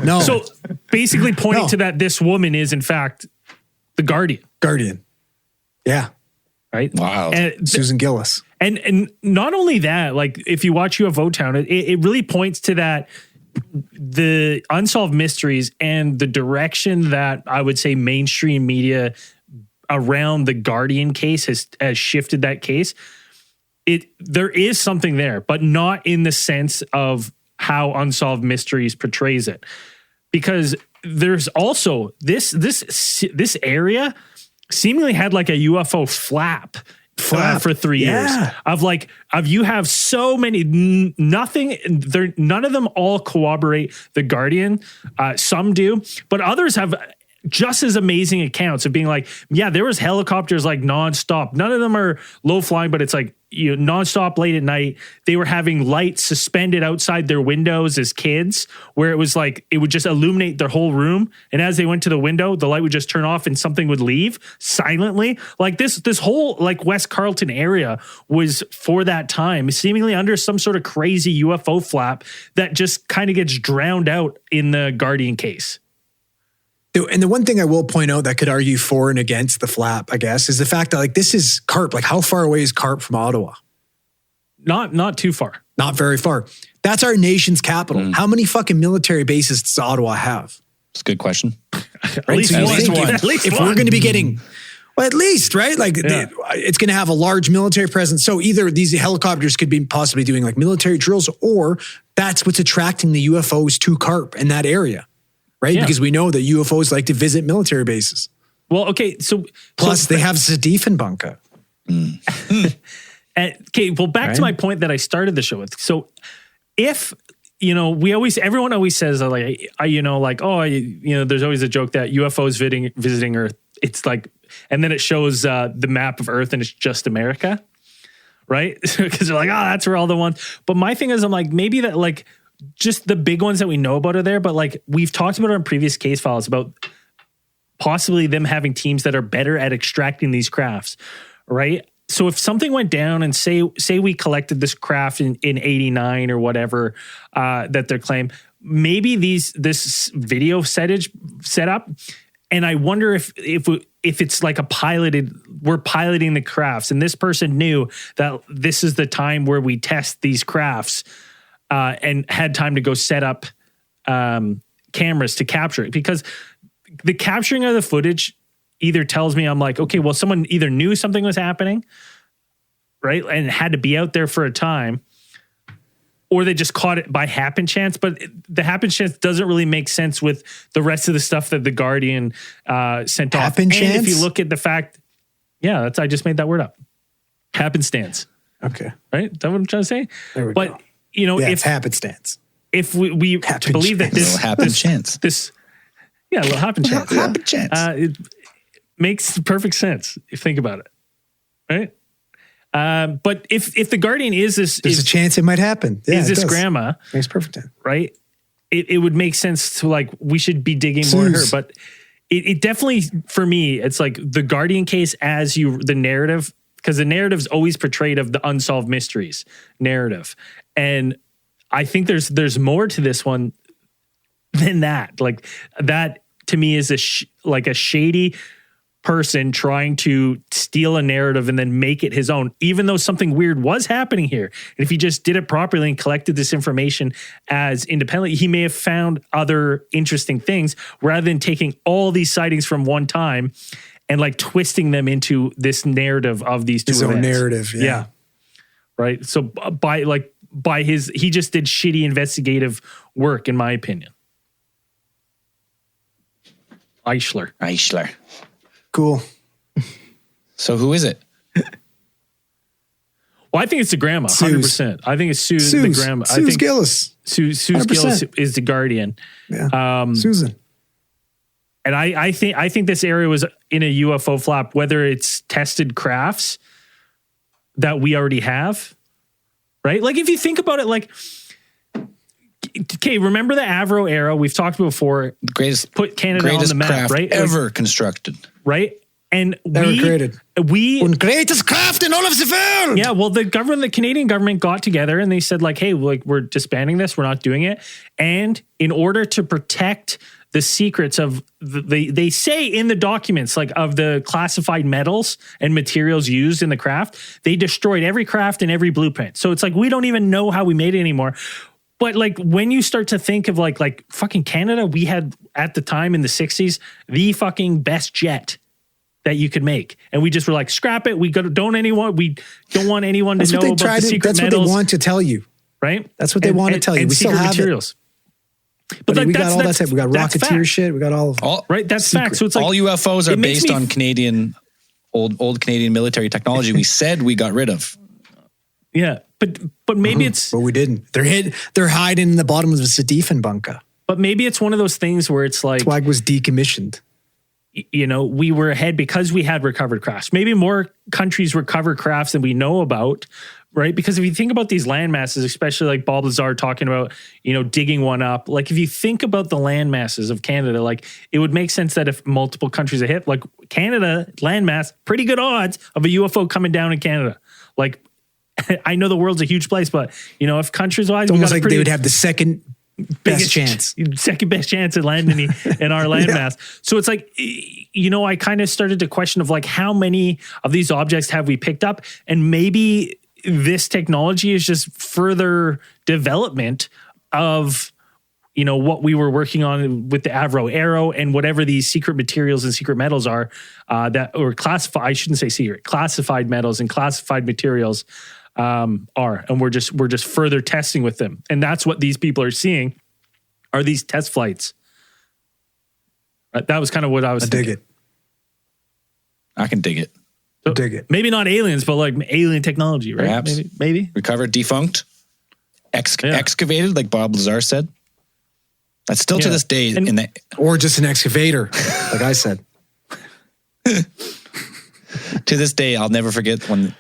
no. So basically pointing to that this woman is in fact the Guardian. Guardian. Yeah. Right? Wow. And Susan Gillis. And not only that, like if you watch UFO Town, it really points to that the Unsolved Mysteries and the direction that I would say mainstream media around the Guardian case has shifted that case. There is something there, but not in the sense of how Unsolved Mysteries portrays it. Because there's also this area seemingly had like a UFO flap for 3 years of you have so many, none of them all corroborate the Guardian. Some do, but others have just as amazing accounts of being like, yeah, there was helicopters like nonstop. None of them are low flying, but it's like, nonstop late at night. They were having lights suspended outside their windows as kids, where it was like, it would just illuminate their whole room. And as they went to the window, the light would just turn off and something would leave silently. Like this whole like West Carleton area was for that time seemingly under some sort of crazy UFO flap that just kind of gets drowned out in the Guardian case. And the one thing I will point out that could argue for and against the flap, I guess, is the fact that like this is Carp. Like how far away is Carp from Ottawa? Not too far. Not very far. That's our nation's capital. How many fucking military bases does Ottawa have? It's a good question. At least one. If we're going to be getting, well, at least, right? Like it's going to have a large military presence. So either these helicopters could be possibly doing like military drills, or that's what's attracting the UFOs to Carp in that area. Right? Yeah. Because we know that UFOs like to visit military bases. Well, okay. Plus they have Zadifenbunker. Okay. Well, back to my point that I started the show with. So if, everyone always says like, there's always a joke that UFOs visiting Earth. It's like, and then it shows the map of Earth and it's just America. right? Because they're like, oh, that's where all the ones. But my thing is, I'm like, maybe that like just the big ones that we know about are there. But like we've talked about on previous case files about possibly them having teams that are better at extracting these crafts, right? So if something went down and say we collected this craft in 89 or whatever that they're claim, maybe this video setup, and I wonder if it's like we're piloting the crafts, and this person knew that this is the time where we test these crafts and had time to go set up cameras to capture it, because the capturing of the footage either tells me I'm like, okay, well, someone either knew something was happening, right, and had to be out there for a time, or they just caught it by happen chance. But the happen chance doesn't really make sense with the rest of the stuff that the Guardian sent off. Happen chance? And if you look at the fact, yeah, I just made that word up. Happenstance. Okay. Right? Is that what I'm trying to say? There we but, go. you know, Yeah, if it's happenstance. If we to believe that this happen chance. Yeah, a little happen chance. Happen chance. It makes perfect sense if you think about it, right? But if the Guardian is this, There's a chance it might happen. Yeah, is it this does. grandma, Makes perfect sense. right? It would make sense to like we should be digging more in her, but it definitely for me it's like the Guardian case as the narrative, because the narrative's always portrayed of the Unsolved Mysteries narrative, and I think there's more to this one than that. Like that to me is like a shady person trying to steal a narrative and then make it his own, even though something weird was happening here. And if he just did it properly and collected this information as independently, he may have found other interesting things rather than taking all these sightings from one time and like twisting them into this narrative of these two His events. own narrative. Yeah. Right. So he just did shitty investigative work, in my opinion. Eichler. Cool. So who is it? Well, I think it's the grandma, 100%. I think it's Sue's the grandma. I think Gillis. Sue's Gillis is the Guardian. Yeah. Susan. And I think this area was in a UFO flap, whether it's tested crafts that we already have, right? Like if you think about it, like, okay, remember the Avro era? We've talked about before. Put Canada on the map, right? Ever constructed, right? And created. Greatest craft in all of the world. Yeah, well, the Canadian government got together and they said, like, hey, like we're disbanding this, we're not doing it, and in order to protect the secrets of they say in the documents, like of the classified metals and materials used in the craft, they destroyed every craft and every blueprint. So it's like we don't even know how we made it anymore. But like when you start to think of like fucking Canada, we had at the time in the 60s the fucking best jet that you could make, and we just were like, scrap it. We don't want anyone to know about the secret That's metals. what they want to tell you, right? That's what they want to tell you. And we still have materials. But like, we got all that stuff. We got Rocketeer shit. We got all of it. Right, that's fact. So it's like all UFOs are based on Canadian old Canadian military technology. We said we got rid of. Yeah, but maybe it's. But we didn't. They're hiding in the bottom of the Sadifen bunker. But maybe it's one of those things where it's like Swag was decommissioned. You know, we were ahead because we had recovered crafts. Maybe more countries recover crafts than we know about, right? Because if you think about these land masses, especially like Bob Lazar talking about, you know, digging one up, like if you think about the land masses of Canada, like it would make sense that if multiple countries are hit, like Canada landmass, pretty good odds of a UFO coming down in Canada. Like I know the world's a huge place, but you know, if countries wise, it's almost like they would have the second best chance at landing in our landmass. So it's like, you know, I kind of started to question of like how many of these objects have we picked up, and maybe this technology is just further development of, you know, what we were working on with the Avro Arrow and whatever these secret materials and secret metals are that or classified. I shouldn't say secret, classified metals and classified materials are, and we're just further testing with them, and that's what these people are seeing are these test flights. That was kind of what I was thinking. Dig it. I can dig it. So dig it. Maybe not aliens, but like alien technology, right? Perhaps. Maybe Recovered, defunct, excavated, like Bob Lazar said. That's still to this day or just an excavator, like I said. To this day, I'll never forget when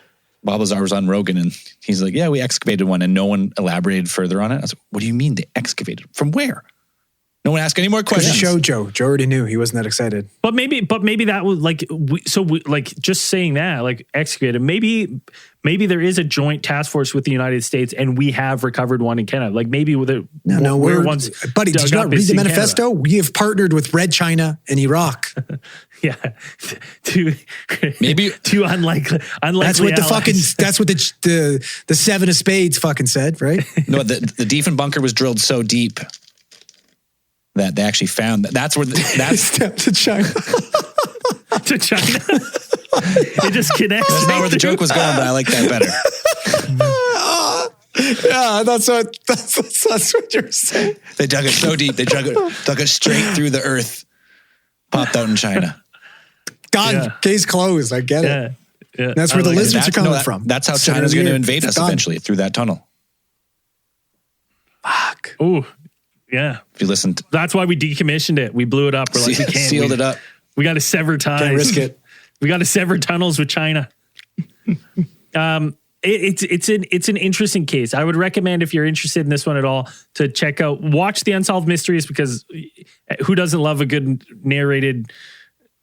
Bob Lazar was on Rogan and he's like, yeah, we excavated one and no one elaborated further on it. I was like, what do you mean they excavated? From where? No one asked any more questions. Show Joe. Joe already knew. He wasn't that excited. But maybe that was like, like just saying that, like excavated, maybe there is a joint task force with the United States and we have recovered one in Canada. Like maybe we're ones. Buddy, did you not read the manifesto? Canada. We have partnered with Red China and Iraq. Yeah. two unlikely that's what the seven of spades fucking said, right? No, the Defen bunker was drilled so deep that they actually found that's where that's to China. To China. It just connects. That's not where the joke was going, but I like that better. Yeah, that's what you're saying. They dug it so deep, they dug it straight through the earth, popped out in China. Done. Yeah. Case closed. I get it. Yeah. That's where the lizards are coming from. That's how China's going to invade us eventually, through that tunnel. Fuck. Ooh. Yeah. If you listen to, that's why we decommissioned it. We blew it up. We're like, we can't. Sealed it up. We got to sever ties. Can't risk it. We got to sever tunnels with China. It's an interesting case. I would recommend, if you're interested in this one at all, to watch the Unsolved Mysteries, because who doesn't love a good narrated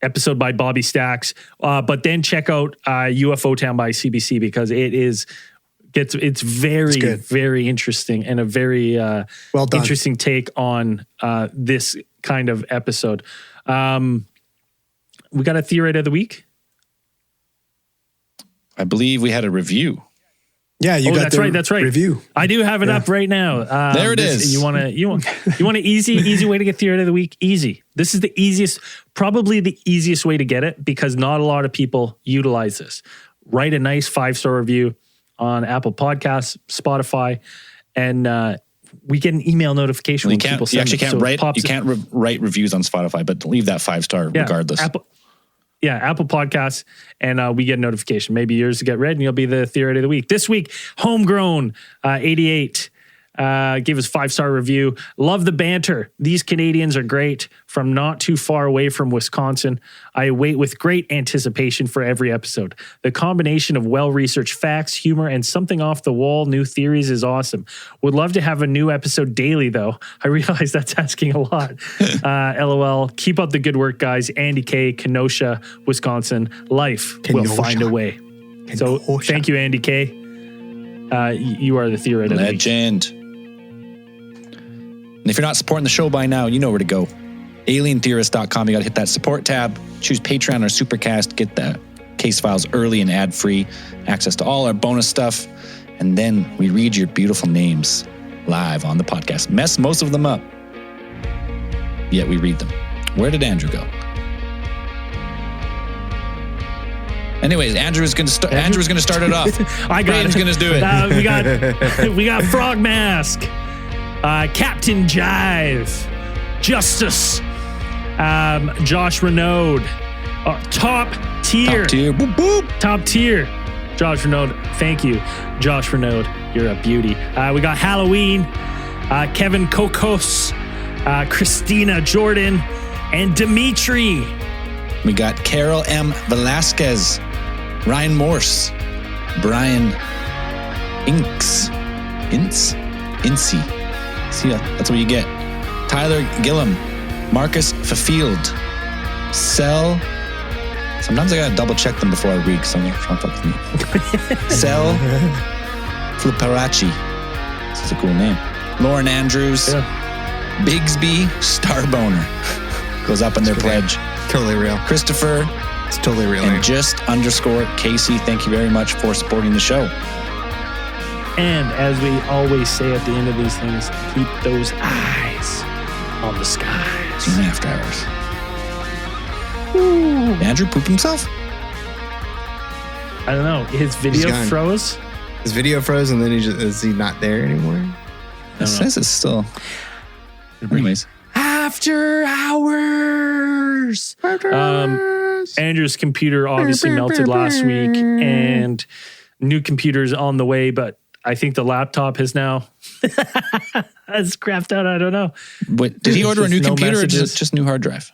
episode by Bobby Stacks? But then check out UFO Town by CBC, because it's very, very interesting and a very interesting take on this kind of episode. We got a theory of the week. I believe we had a review. Yeah, that's right. Review. I do have it up right now. There it is. You want an easy way to get theory of the week? Easy. This is the easiest, probably the easiest way to get it, because not a lot of people utilize this. Write a nice 5-star review on Apple Podcasts, Spotify, and we get an email notification when people send it. You can't write reviews on Spotify, but leave that 5-star regardless. Apple Podcasts, and we get a notification. Maybe yours to get read, and you'll be the theory of the week. This week, Homegrown 88 gave us 5-star review. Love the banter. These Canadians are great. From not too far away from Wisconsin, I wait with great anticipation for every episode. The combination of well-researched facts, humor, and something off-the-wall new theories is awesome. Would love to have a new episode daily, though. I realize that's asking a lot. LOL. Keep up the good work, guys. Andy K, Kenosha, Wisconsin. Life will find a way. So thank you, Andy K. You are the theory of the week. Legend. And if you're not supporting the show by now, you know where to go. AlienTheorist.com. You got to hit that support tab, choose Patreon or Supercast, get the case files early and ad-free, access to all our bonus stuff, and then we read your beautiful names live on the podcast. Mess most of them up, yet we read them. Where did Andrew go? Anyways, Andrew's going to start it off. Andrew's going to do it. We got Frog Mask, Captain Jive, Justice, Josh Renaud, top tier. Boop, boop. Top tier. Josh Renaud, thank you. Josh Renaud, you're a beauty. We got Halloween, Kevin Kokos, Christina Jordan, and Dimitri. We got Carol M. Velasquez, Ryan Morse, Brian Incy. See, that's what you get. Tyler Gillum, Marcus Fafield, Cell. Sometimes I gotta double check them before I read, because I'm trying to fuck with me. Cell Fliparachi. This is a cool name. Lauren Andrews, Bigsby Starboner. Goes up in their pledge. Totally real. Christopher. It's totally real. And _Casey. Thank you very much for supporting the show. And as we always say at the end of these things, keep those eyes on the skies. See you in after hours. Ooh. Andrew pooped himself? I don't know. His video froze. His video froze, and then is he not there anymore? It says it's still. Anyways. After hours. Andrew's computer obviously melted last week, and new computer's on the way, but I think the laptop has now has crapped out. I don't know. But did he order a new computer or just new hard drive?